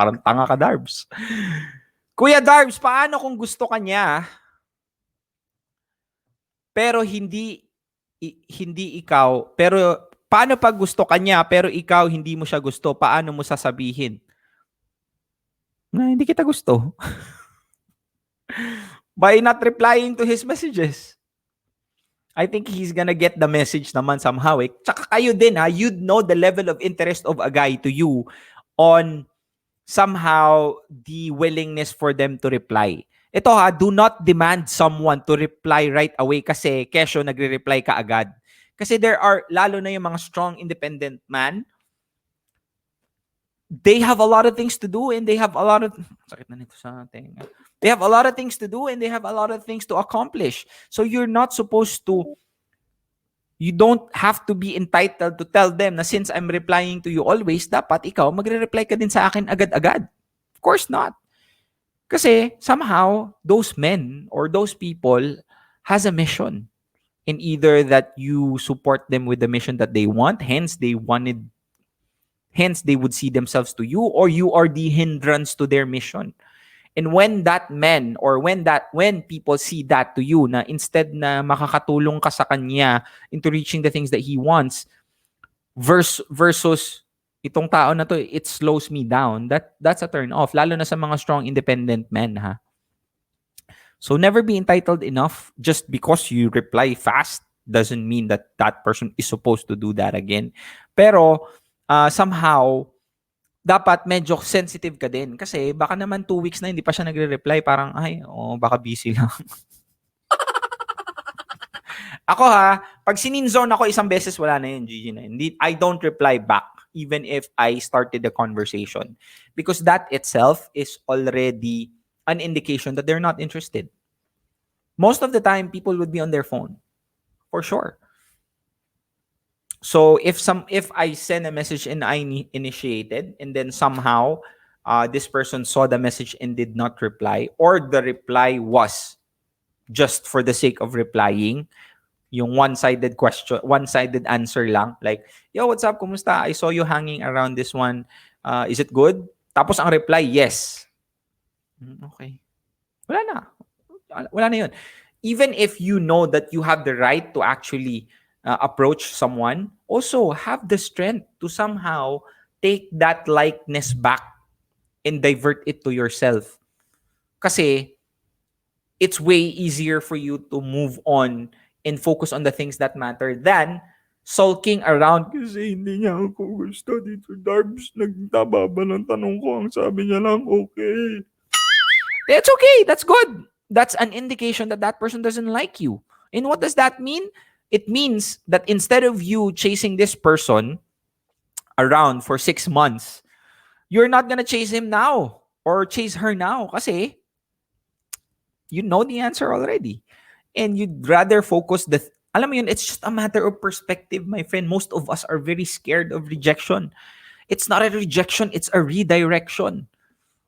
Parang tanga ka, Darbs. Kuya Darbs, paano kung gusto ka niya, pero hindi ikaw, pero paano pag gusto ka niya, pero ikaw hindi mo siya gusto, paano mo sasabihin? Na hindi kita gusto. By not replying to his messages. I think he's gonna get the message naman somehow. Tsaka kayo din ha, you'd know the level of interest of a guy to you on somehow the willingness for them to reply. Ito ha, do not demand someone to reply right away kasi kesyo nagre-reply ka agad. Kasi there are, lalo na yung mga strong independent man, they have a lot of things to do and they have a lot of, sakit na nito sa ating, they have a lot of things to do and they have a lot of things to accomplish. So you're not supposed to, you don't have to be entitled to tell them na since I'm replying to you always, dapat ikaw magre-reply ka din sa akin agad-agad. Of course not. Kasi somehow, those men or those people has a mission. And either that you support them with the mission that they want, hence they would see themselves to you, or you are the hindrance to their mission. And when that man or when people see that to you na instead na makakatulong ka sa kanya into reaching the things that he wants versus itong tao na to, it slows me down. That's a turn off, lalo na sa mga strong independent men ha. So never be entitled enough. Just because you reply fast doesn't mean that that person is supposed to do that again. Pero somehow dapat medyo sensitive ka din. Kasi baka naman 2 weeks na hindi pa siya nagre-reply. Parang, baka busy lang. Ako ha, pag sininzone ako isang beses, wala na yun, GG na yun. I don't reply back even if I started the conversation. Because that itself is already an indication that they're not interested. Most of the time, people would be on their phone. For sure. So if I send a message and I initiated and then somehow this person saw the message and did not reply, or the reply was just for the sake of replying, yung one-sided answer lang, like, yo, what's up, kumusta? I saw you hanging around this one. Is it good? Tapos ang reply, yes. Okay. Wala na. Wala na yun. Even if you know that you have the right to actually approach someone, also have the strength to somehow take that likeness back and divert it to yourself. Kasi it's way easier for you to move on and focus on the things that matter than sulking around kasi hindi niya ako gusto dito. Darbs, nagtababa ng tanong ko. Ang sabi niya lang, okay. It's okay. That's good. That's an indication that that person doesn't like you. And what does that mean? It means that instead of you chasing this person around for 6 months, you're not gonna chase him now or chase her now kasi you know the answer already. And you'd rather focus alam mo yun, it's just a matter of perspective, my friend. Most of us are very scared of rejection. It's not a rejection, it's a redirection.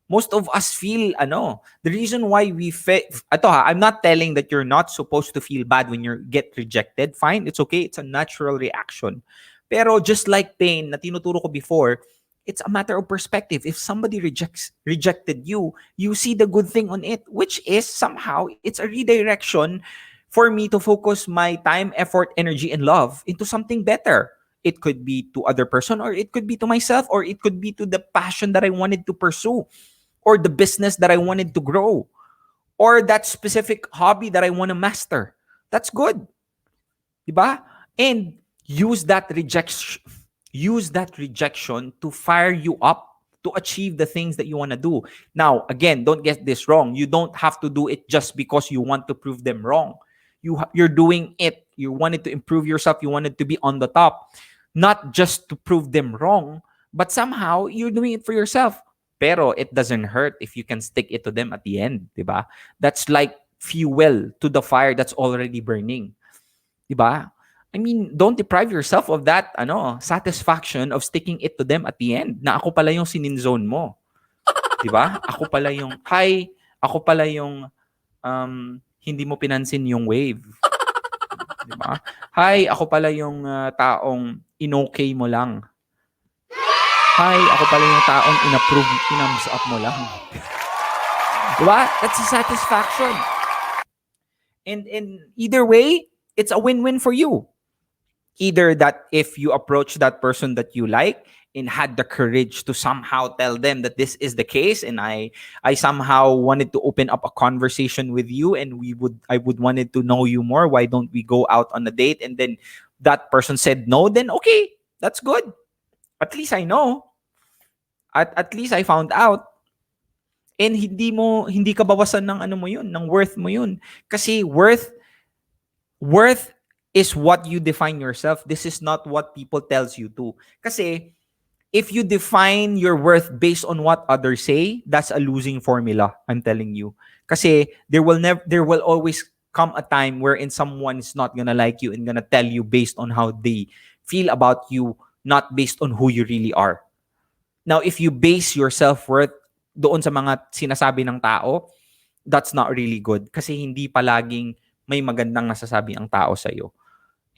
Most of us feel, the reason why I'm not telling that you're not supposed to feel bad when you get rejected. Fine, it's okay. It's a natural reaction. Pero just like pain na tinuturo ko before, it's a matter of perspective. If somebody rejected you, you see the good thing on it, which is somehow it's a redirection for me to focus my time, effort, energy, and love into something better. It could be to other person, or it could be to myself, or it could be to the passion that I wanted to pursue, or the business that I wanted to grow, or that specific hobby that I want to master. That's good. Diba? And use that rejection to fire you up to achieve the things that you want to do. Now, again, don't get this wrong. You don't have to do it just because you want to prove them wrong. You're doing it. You wanted to improve yourself. You wanted to be on the top. Not just to prove them wrong, but somehow you're doing it for yourself. Pero it doesn't hurt if you can stick it to them at the end, diba? That's like fuel to the fire that's already burning. Diba? I mean, don't deprive yourself of that satisfaction of sticking it to them at the end. Na ako pala yung sininzone mo. Diba? Ako pala yung hindi mo pinansin yung wave. Diba? Hi, ako pala yung taong inokay mo lang. Hi, ako pala yung taong inapprove, thumbs up mo lang. Diba? That's a satisfaction. And either way, it's a win-win for you. Either that if you approach that person that you like and had the courage to somehow tell them that this is the case, and I somehow wanted to open up a conversation with you, and I would wanted to know you more. Why don't we go out on a date? And then that person said no, then okay, that's good. At least I know. At least I found out. And hindi ka bawasan ng mo yun, ng worth mo yun. Kasi worth is what you define yourself. This is not what people tells you to. Kasi if you define your worth based on what others say, that's a losing formula, I'm telling you. Kasi there will always come a time wherein someone is not gonna like you and gonna tell you based on how they feel about you, not based on who you really are. Now, if you base your self-worth doon sa mga sinasabi ng tao, that's not really good. Kasi hindi palaging may magandang nasasabi ang tao sa'yo.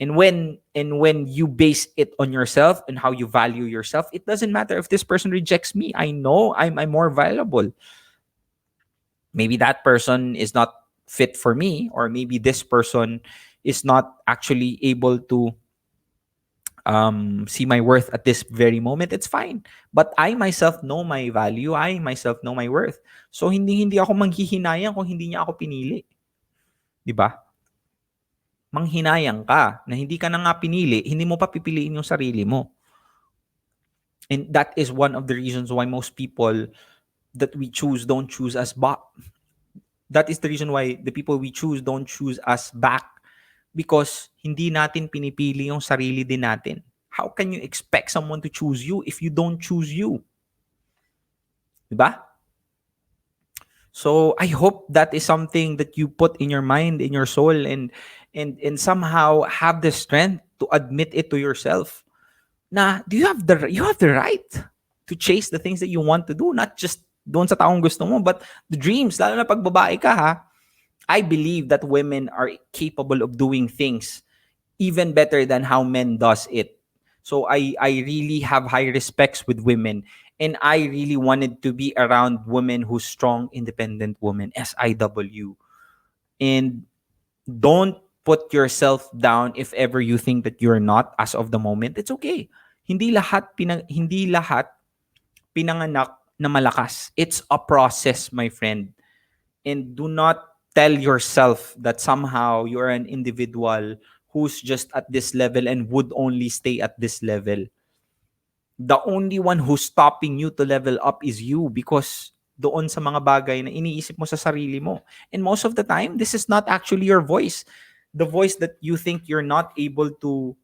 And when you base it on yourself and how you value yourself, it doesn't matter if this person rejects me. I know I'm more valuable. Maybe that person is not fit for me, or maybe this person is not actually able to see my worth at this very moment. It's fine. But I myself know my value. I myself know my worth. So hindi ako manghihinayang kung hindi niya ako pinili. 'Di ba? Manghinayang ka na hindi ka na nga pinili, hindi mo pa pipiliin yung sarili mo. And that is one of the reasons why most people that we choose don't choose us back. That is the reason why the people we choose don't choose us back. Because hindi natin pinipili yung sarili din natin. How can you expect someone to choose you if you don't choose you? Diba? So I hope that is something that you put in your mind, in your soul, and somehow have the strength to admit it to yourself. Na you have the right to chase the things that you want to do, not just doon sa taong gusto mo, but the dreams. Lalo na pag babae ka, ha? I believe that women are capable of doing things even better than how men does it. So I really have high respects with women. And I really wanted to be around women who's strong, independent women, SIW. And don't put yourself down if ever you think that you're not as of the moment. It's okay. Hindi lahat pinanganak na malakas. It's a process, my friend. And do not tell yourself that somehow you're an individual who's just at this level and would only stay at this level. The only one who's stopping you to level up is you, because doon sa mga bagay na iniisip mo sa sarili mo. And most of the time, this is not actually your voice. The voice that you think you're not able to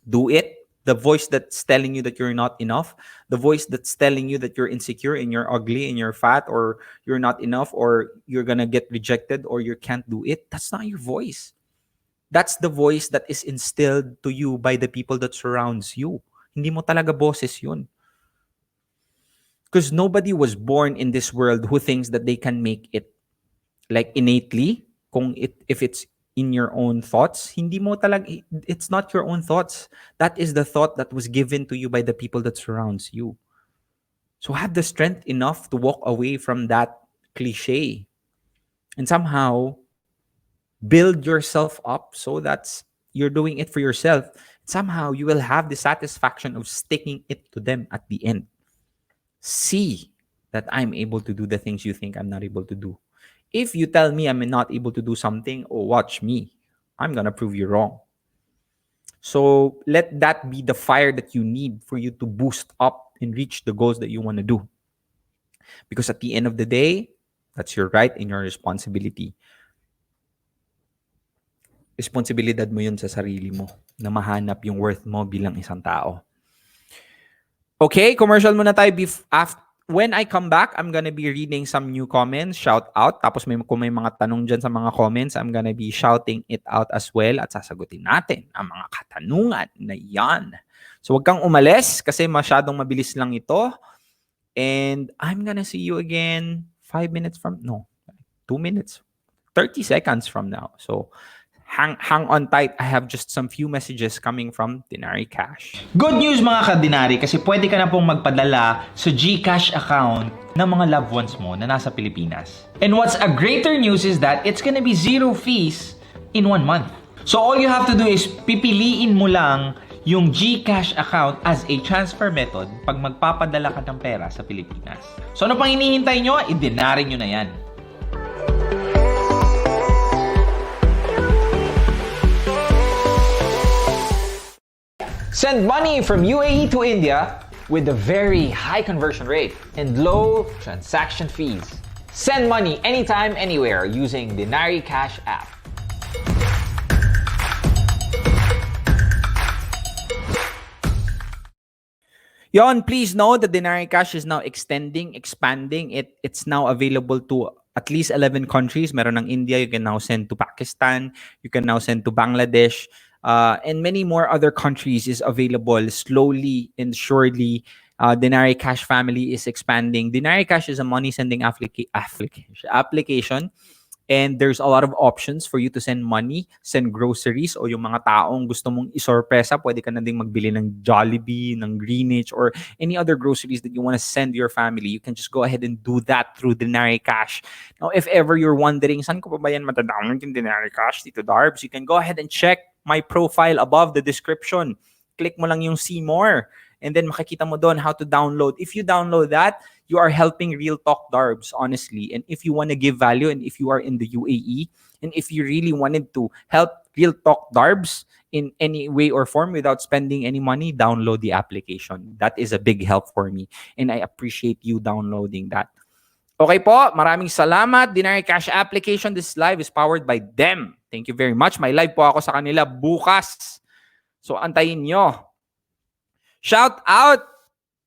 do it, the voice that's telling you that you're not enough, the voice that's telling you that you're insecure and you're ugly and you're fat or you're not enough or you're gonna get rejected or you can't do it, that's not your voice. That's the voice that is instilled to you by the people that surrounds you. Hindi mo talaga boses yun. Because nobody was born in this world who thinks that they can make it like innately. If it's in your own thoughts, hindi mo talaga, it's not your own thoughts. That is the thought that was given to you by the people that surrounds you. So have the strength enough to walk away from that cliche and somehow build yourself up so that you're doing it for yourself. Somehow you will have the satisfaction of sticking it to them at the end. See that I'm able to do the things you think I'm not able to do. If you tell me I'm not able to do something, oh, watch me. I'm going to prove you wrong. So let that be the fire that you need for you to boost up and reach the goals that you want to do. Because at the end of the day, that's your right and your responsibility. Responsibilidad mo yun sa sarili mo na mahanap yung worth mo bilang isang tao. Okay, commercial muna tayo. When I come back, I'm gonna be reading some new comments, shout out. Tapos kung may mga tanong dyan sa mga comments, I'm gonna be shouting it out as well at sasagutin natin ang mga katanungan na yan. So wag kang umalis kasi masyadong mabilis lang ito. And I'm gonna see you again 2 minutes, 30 seconds from now. So hang on tight. I have just some few messages coming from Dinari Cash. Good news mga ka-Dinari, kasi pwede ka na pong magpadala sa GCash account ng mga loved ones mo na nasa Pilipinas. And what's a greater news is that it's gonna be 0 fees in 1 month. So all you have to do is pipiliin mo lang yung GCash account as a transfer method pag magpapadala ka ng pera sa Pilipinas. So ano pang hinihintay nyo? I-Dinari nyo na yan. Send money from UAE to India with a very high conversion rate and low transaction fees. Send money anytime, anywhere using the Dinari Cash app. Yon, please know that Dinari Cash is now expanding. It's now available to at least 11 countries. Meron ng India, you can now send to Pakistan, you can now send to Bangladesh, and many more other countries is available. Slowly and surely, Dinari Cash family is expanding. Dinari Cash is a money sending application. And there's a lot of options for you to send money, send groceries, o yung mga taong gusto mong isorpresa, pwede ka na ding magbili ng Jollibee, ng Greenwich, or any other groceries that you want to send your family. You can just go ahead and do that through Dinari Cash. Now, if ever you're wondering, saan ko pa ba yan matadownload yung Dinari Cash dito, Darbs? You can go ahead and check my profile above the description. Click mo lang yung see more. And then makikita mo doon how to download. If you download that, you are helping Real Talk Darbs, honestly. And if you want to give value, and if you are in the UAE, and if you really wanted to help Real Talk Darbs in any way or form without spending any money, download the application. That is a big help for me. And I appreciate you downloading that. Okay po, maraming salamat. Dinari Cash application. This live is powered by them. Thank you very much. May live po ako sa kanila bukas. So antayin nyo. Shout out,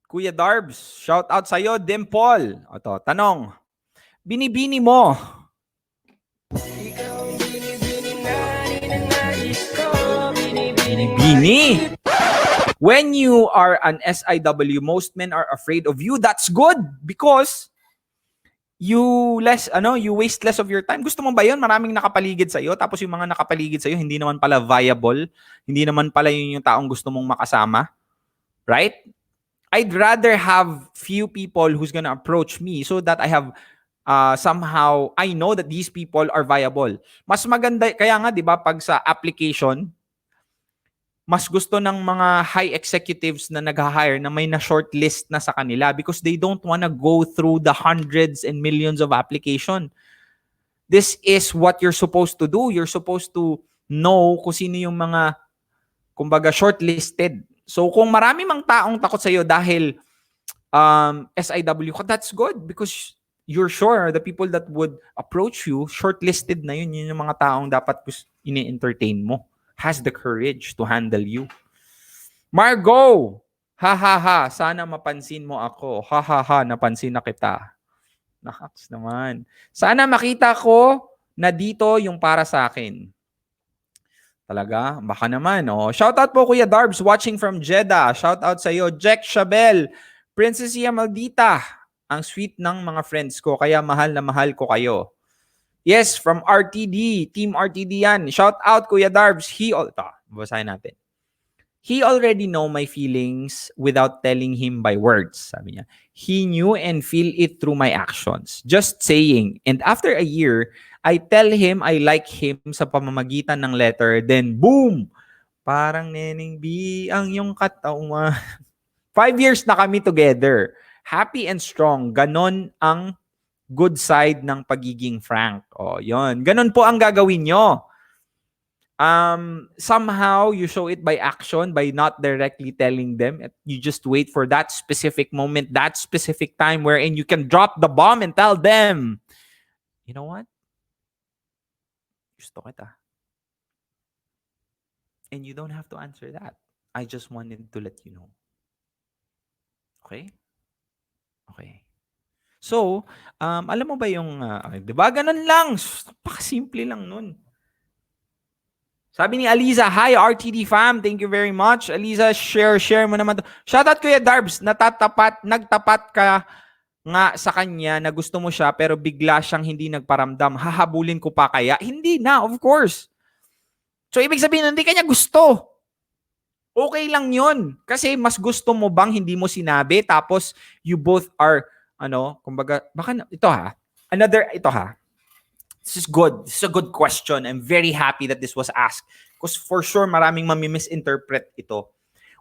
Kuya Darbs. Shout out sa'yo, Dimple. Ito, tanong. Binibini mo. Binibini. When you are an SIW, most men are afraid of you. That's good because you waste less of your time. Gusto mo ba yun? Maraming nakapaligid sa'yo, tapos yung mga nakapaligid sa'yo, hindi naman pala viable. Hindi naman pala yun yung taong gusto mong makasama. Right? I'd rather have few people who's gonna approach me so that I have somehow I know that these people are viable. Mas maganda kaya nga 'di ba pag sa application, mas gusto ng mga high executives na nag-hire na may na shortlist na sa kanila because they don't wanna go through the hundreds and millions of application. This is what you're supposed to do. You're supposed to know kung sino yung mga kumbaga shortlisted. So kung marami mang taong takot sa iyo dahil SIW ka, that's good because you're sure the people that would approach you, shortlisted na yun. Yun yung mga taong dapat ini-entertain mo. Has the courage to handle you. Margo! Ha ha ha, sana mapansin mo ako. Ha ha ha, napansin na kita. Nakaks naman. Sana makita ko na dito yung para sa akin. Talaga? Baka naman. Oh. Shoutout po Kuya Darbs watching from Jeddah. Shoutout sa iyo. Jack Shabel. Princessia Maldita. Ang sweet ng mga friends ko. Kaya mahal na mahal ko kayo. Yes, from RTD. Team RTD yan. Shoutout Kuya Darbs. Basahin natin. He already know my feelings without telling him by words. Sabi niya. He knew and feel it through my actions. Just saying. And after a year, I tell him I like him sa pamamagitan ng letter. Then, boom! Parang Neneng B, ang yung katawan. 5 years na kami together. Happy and strong. Ganon ang good side ng pagiging frank. O, yon. Ganon po ang gagawin nyo. Somehow you show it by action, by not directly telling them. You just wait for that specific moment, that specific time wherein you can drop the bomb and tell them, you know what? Gusto kita. And you don't have to answer that. I just wanted to let you know. Okay? Okay. So, alam mo ba yung, di ba? Ganun lang. Pakasimple lang nun. Sabi ni Aliza, hi RTD fam, thank you very much. Aliza, share mo naman to. Shoutout Kuya Darbs, nagtapat ka nga sa kanya na gusto mo siya pero bigla siyang hindi nagparamdam. Hahabulin ko pa kaya? Hindi na, of course. So ibig sabihin, hindi kanya gusto. Okay lang yun. Kasi mas gusto mo bang hindi mo sinabi tapos you both are, kumbaga, baka, ito ha. This is good. This is a good question. I'm very happy that this was asked. Because for sure, maraming mami-misinterpret ito.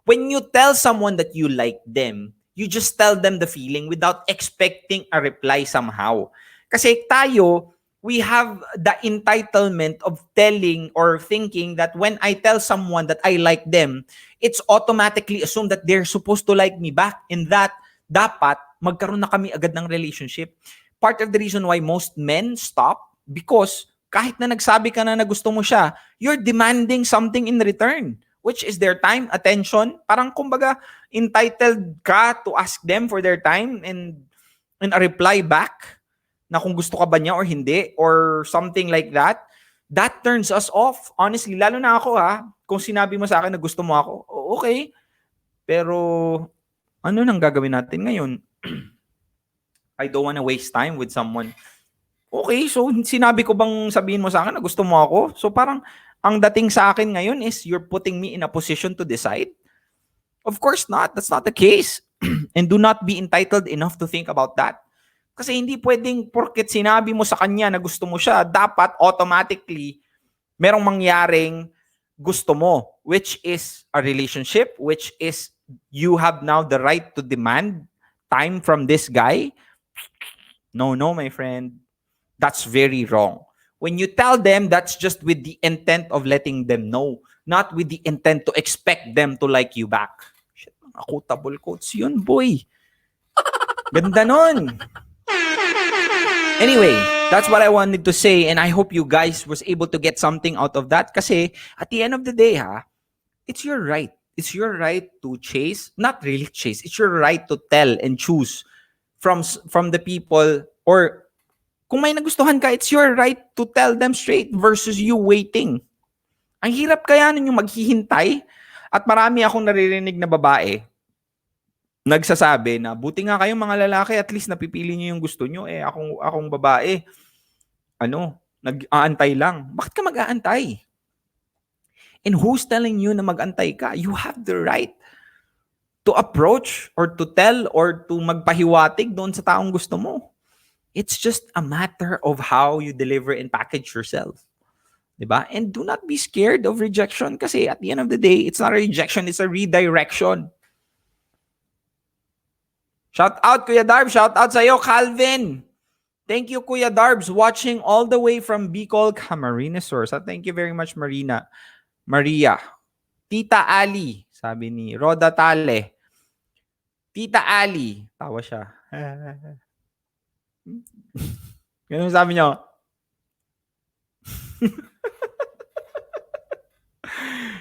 When you tell someone that you like them, you just tell them the feeling without expecting a reply somehow. Kasi tayo, we have the entitlement of telling or thinking that when I tell someone that I like them, it's automatically assumed that they're supposed to like me back. And that, dapat, magkaroon na kami agad ng relationship. Part of the reason why most men stop because kahit na nagsabi ka na gusto mo siya, you're demanding something in return, which is their time, attention. Parang kumbaga, entitled ka to ask them for their time and a reply back na kung gusto ka ba niya or hindi or something like that. That turns us off. Honestly, lalo na ako kung sinabi mo sa akin na gusto mo ako, okay. Pero ano nang gagawin natin ngayon? I don't wanna waste time with someone. Okay, so sinabi ko bang sabihin mo sa akin na gusto mo ako? So parang ang dating sa akin ngayon is you're putting me in a position to decide? Of course not. That's not the case. And do not be entitled enough to think about that. Kasi hindi pwedeng porket sinabi mo sa kanya na gusto mo siya, dapat automatically merong mangyaring gusto mo, which is a relationship, which is you have now the right to demand time from this guy. No, my friend. That's very wrong. When you tell them, that's just with the intent of letting them know, not with the intent to expect them to like you back. Shit, mga quotable quotes yun, boy. Ganda nun. Anyway, that's what I wanted to say, and I hope you guys was able to get something out of that. Kasi at the end of the day, it's your right. It's your right to chase, not really chase. It's your right to tell and choose from the people or kung may nagustuhan ka, it's your right to tell them straight versus you waiting. Ang hirap kaya nun yung maghihintay at marami akong naririnig na babae nagsasabi na buti nga kayong mga lalaki at least napipili niyo yung gusto niyo akong babae nag-aantay lang. Bakit ka mag-aantay? And who's telling you na mag-antay ka? You have the right to approach or to tell or to magpahiwatig doon sa taong gusto mo. It's just a matter of how you deliver and package yourself. Diba? And do not be scared of rejection kasi at the end of the day, it's not a rejection, it's a redirection. Shout out, Kuya Darbs. Shout out sa'yo, Calvin. Thank you, Kuya Darbs, watching all the way from Bicol, Camarines Source. Thank you very much, Maria. Tita Ali, sabi ni Roda Tale. Tita Ali. Tawa siya. Ganun sabi niyo?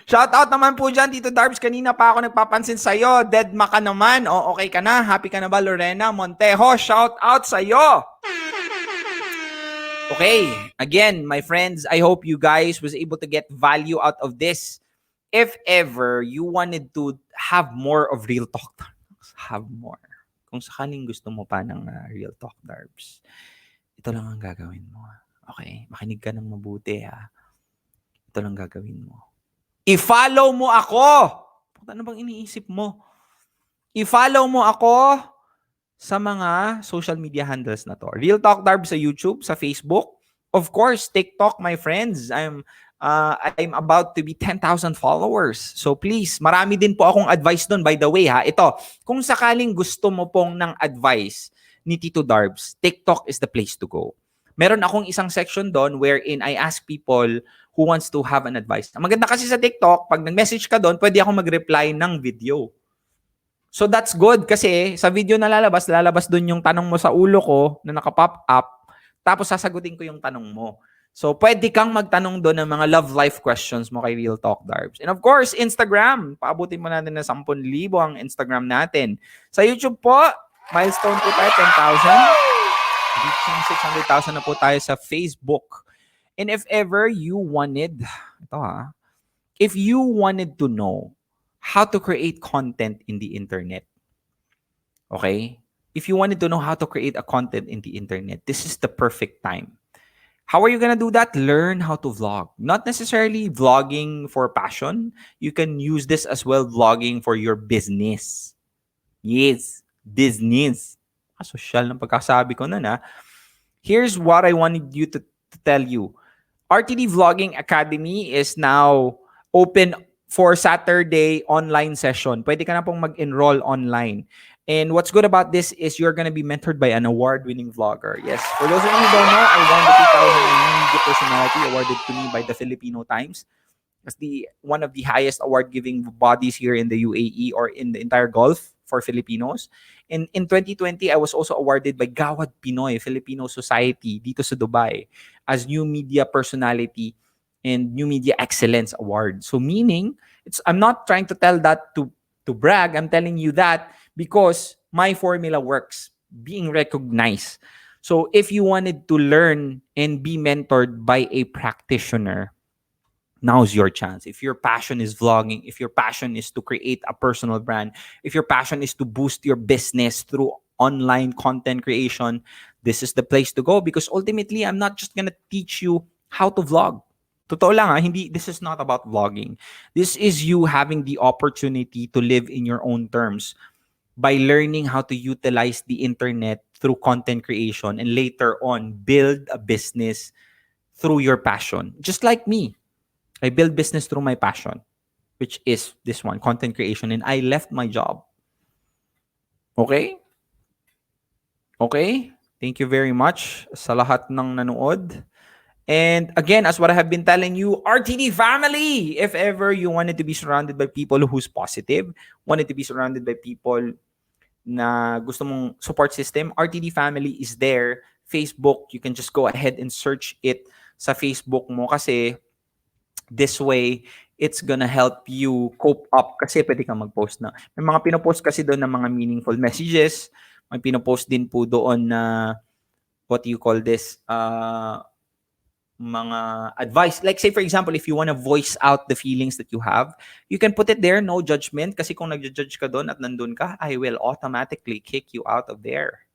Shout out naman po dyan, Tito Darbs. Kanina pa ako nagpapansin sa'yo. Deadma ka naman. O, okay ka na? Happy ka na ba, Lorena Montejo? Shout out sa'yo. Okay. Again, my friends, I hope you guys was able to get value out of this. If ever you wanted to have more of Real Talk Darbs, have more. Kung sakaling gusto mo pa ng Real Talk Darbs, ito lang ang gagawin mo. Okay? Makinig ka ng mabuti, ha? Ito lang gagawin mo. I-follow mo ako! Ano bang iniisip mo? I-follow mo ako sa mga social media handles na to. Real Talk Darbs sa YouTube, sa Facebook. Of course, TikTok, my friends. I'm about to be 10,000 followers. So please, marami din po akong advice doon. By the way, ha, ito, kung sakaling gusto mo pong ng advice ni Tito Darbs, TikTok is the place to go. Meron akong isang section doon wherein I ask people who wants to have an advice. Ang maganda kasi sa TikTok, pag nag-message ka doon, pwede akong mag-reply ng video. So that's good kasi sa video na lalabas doon yung tanong mo sa ulo ko na naka-pop up, tapos sasagutin ko yung tanong mo. So pwede kang magtanong doon ng mga love life questions mo kay Real Talk Darbs. And of course, Instagram. Paabutin mo natin na 10,000 ang Instagram natin. Sa YouTube po, milestone po tayo, 10,000. Reaching 600,000 na po tayo sa Facebook. And if ever you wanted, if you wanted to know how to create content in the internet, okay? If you wanted to know how to create a content in the internet, this is the perfect time. How are you gonna do that? Learn how to vlog. Not necessarily vlogging for passion. You can use this as well, vlogging for your business. Yes, business. Social ng pagkasabi ko na na. Here's what I wanted you to tell you. RTD Vlogging Academy is now open for Saturday online session. Pwede ka na pong mag-enroll online. And what's good about this is you're gonna be mentored by an award-winning vlogger. Yes, for those of you who don't know, I won the 2009 Media Personality awarded to me by the Filipino Times. It's one of the highest award-giving bodies here in the UAE or in the entire Gulf for Filipinos. In 2020, I was also awarded by Gawad Pinoy Filipino Society dito sa Dubai as New Media Personality and New Media Excellence Award. So meaning, I'm not trying to tell that to brag. I'm telling you that because my formula works, being recognized. So if you wanted to learn and be mentored by a practitioner, now's your chance. If your passion is vlogging, if your passion is to create a personal brand, if your passion is to boost your business through online content creation, this is the place to go because ultimately, I'm not just gonna teach you how to vlog. Totoo lang this is not about vlogging. This is you having the opportunity to live in your own terms by learning how to utilize the internet through content creation and later on build a business through your passion. Just like me. I build business through my passion, which is this one, content creation. And I left my job. Okay? Okay? Thank you very much sa lahat ng nanood. And again, as what I have been telling you, RTD family, if ever you wanted to be surrounded by people who's positive, wanted to be surrounded by people na gusto mong support system, RTD family is there. Facebook, you can just go ahead and search it sa Facebook mo kasi this way, it's gonna help you cope up kasi pwede kang mag-post na. May mga pinopost kasi doon ng mga meaningful messages. May pinopost din po doon na what do you call this? Mga advice. Like say for example, if you wanna voice out the feelings that you have, you can put it there, no judgment. Kasi kung nag-judge ka doon at nandun ka, I will automatically kick you out of there.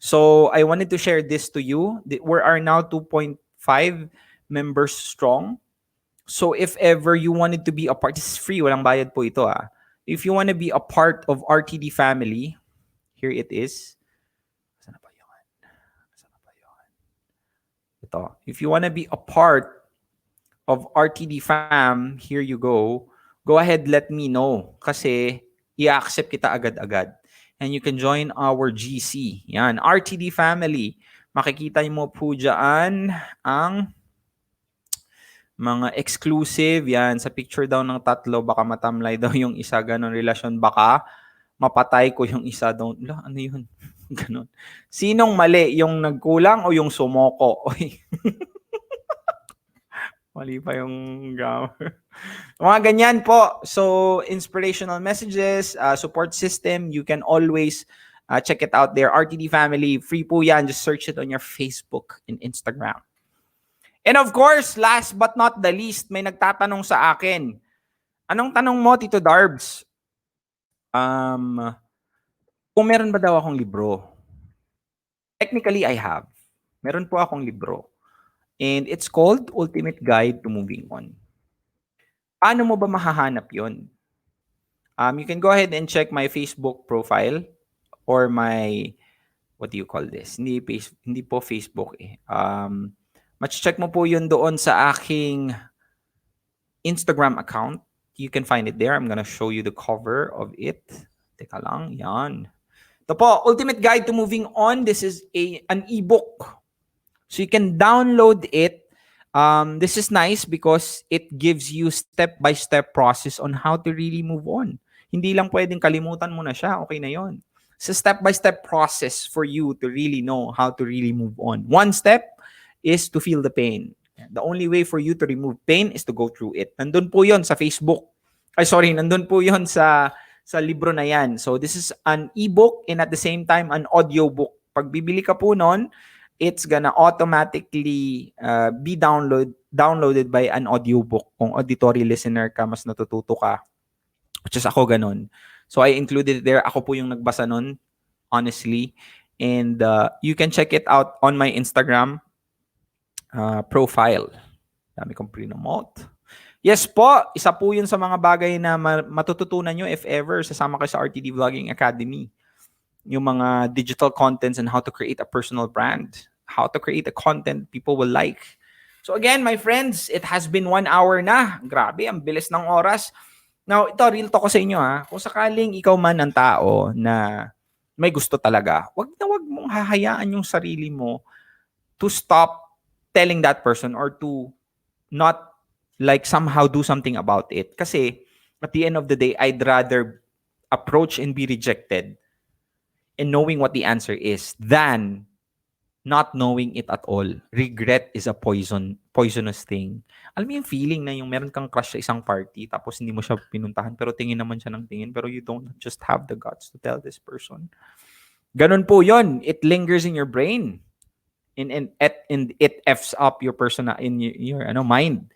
So, I wanted to share this to you. We are now 2.5 members strong. So if ever you wanted to be a part, this is free, walang bayad po ito . If you want to be a part of RTD family, here it is. Saan na ba yun? Saan na ba yun? Ito. If you want to be a part of RTD fam, here you go. Go ahead, let me know. Kasi i-accept kita agad-agad. And you can join our GC. Yan, RTD family. Makikita mo po dyan ang mga exclusive. Yan, sa picture daw ng tatlo, baka matamlay daw yung isa. Ganon relasyon. Baka mapatay ko yung isa daw. Ano yun? Ganon. Sinong mali? Yung nagkulang o yung sumoko? Oy. Mali pa yung grammar. Mga ganyan po. So, inspirational messages, support system, you can always check it out there. RTD Family, free po yan. Just search it on your Facebook and Instagram. And of course, last but not the least, may nagtatanong sa akin. Anong tanong mo, Tito Darbs? Kung meron ba daw akong libro? Technically, I have. Meron po akong libro. And it's called Ultimate Guide to Moving On. Paano mo ba mahahanap yon? You can go ahead and check my Facebook profile or my, what do you call this? Hindi po Facebook eh. Check mo po yun doon sa aking Instagram account. You can find it there. I'm gonna show you the cover of it. Teka lang, yan. Ito po, Ultimate Guide to Moving On. This is an ebook. So you can download it. This is nice because it gives you step-by-step process on how to really move on. Hindi lang pwedeng kalimutan mo na siya. Okay na yon. It's a step-by-step process for you to really know how to really move on. One step is to feel the pain. The only way for you to remove pain is to go through it. Nandun po yon sa Facebook. Nandun po yon sa libro na yan. So this is an ebook and at the same time an audiobook. Pag bibili ka po nun, it's gonna automatically be downloaded by an audiobook. Kung auditory listener ka, mas natututo ka. Which is ako ganun. So I included it there. Ako po yung nagbasa nun, honestly. And you can check it out on my Instagram profile. Dami kong pre-note. Yes po, isa po yun sa mga bagay na matututunan nyo if ever sasama kayo sa RTD Vlogging Academy. Yung mga digital contents and how to create a personal brand, how to create a content people will like. So again, my friends, it has been 1 hour na. Grabe, ang bilis ng oras. Now, ito, real talk ko sa inyo ha. Kung sakaling ikaw man ang tao na may gusto talaga, wag mong hahayaan yung sarili mo to stop telling that person or to not like somehow do something about it. Kasi at the end of the day, I'd rather approach and be rejected and knowing what the answer is than not knowing it at all. Regret is a poisonous thing. Alam mo yung feeling na yung meron kang crush sa isang party tapos hindi mo siya pinuntahan pero tingin naman siya ng tingin pero you don't just have the guts to tell this person. Ganun po yon. It lingers in your brain. And it f's up your in your mind.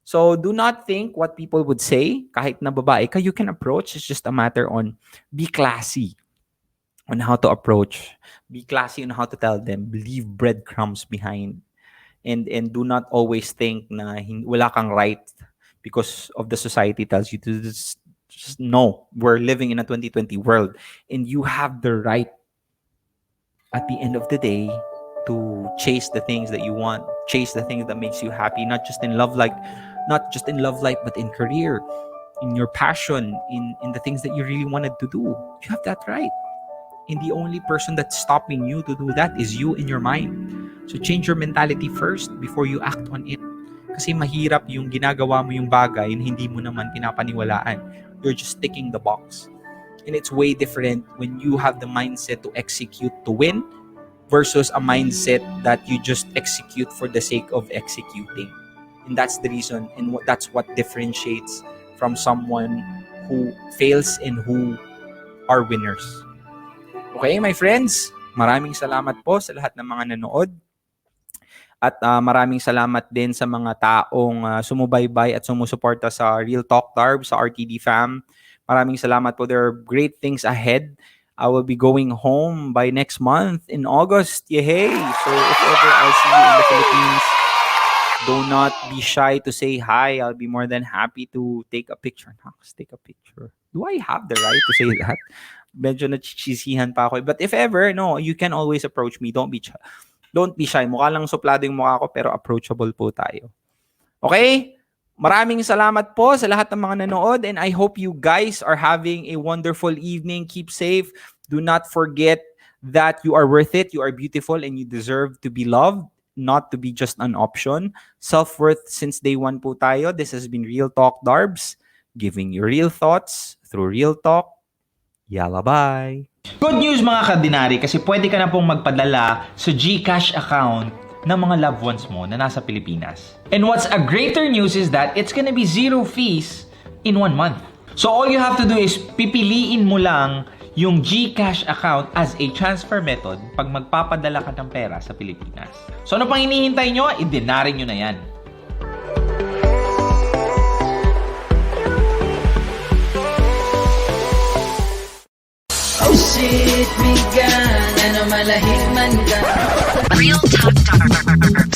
So do not think what people would say. Kahit na babae ka, you can approach. It's just a matter on be classy on how to approach. Be classy on how to tell them. Leave breadcrumbs behind. And do not always think na wala kang right because of the society tells you to just no. We're living in a 2020 world. And you have the right at the end of the day to chase the things that you want, chase the things that makes you happy, not just in love life, but in career, in your passion, in the things that you really wanted to do. You have that right. And the only person that's stopping you to do that is you in your mind. So change your mentality first before you act on it. Kasi mahirap yung ginagawa mo yung bagay na hindi mo naman pinapaniwalaan. You're just ticking the box. And it's way different when you have the mindset to execute to win versus a mindset that you just execute for the sake of executing. And that's the reason and that's what differentiates from someone who fails and who are winners. Okay, my friends, maraming salamat po sa lahat ng mga nanood. At maraming salamat din sa mga taong sumubaybay at sumusuporta sa Real Talk Darbs, sa RTD Fam. Maraming salamat po. There are great things ahead. I will be going home by next month in August. Yay! So if ever I'll see you in the Philippines, Do not be shy to say hi. I'll be more than happy to take a picture. Nox, take a picture. Do I have the right to say that? Medyo nachichisisihan pa ako. But if ever, no, you can always approach me. Don't be shy. Don't be shy. Mukha lang suplado yung mukha ko pero approachable po tayo. Okay? Maraming salamat po sa lahat ng mga nanood and I hope you guys are having a wonderful evening. Keep safe. Do not forget that you are worth it, you are beautiful, and you deserve to be loved, not to be just an option. Self-worth since day one po tayo. This has been Real Talk Darbs, giving you real thoughts through real talk. Yalla bye! Good news mga kadinari kasi pwede ka na pong magpadala sa GCash account ng mga loved ones mo na nasa Pilipinas. And what's a greater news is that it's gonna be 0 fees in 1 month. So all you have to do is pipiliin mo lang yung GCash account as a transfer method pag magpapadala ka ng pera sa Pilipinas. So ano pang hinihintay nyo? I-dinari nyo na yan. Oh shit, bigan, ano malahig man ka. Real Talk Darbs.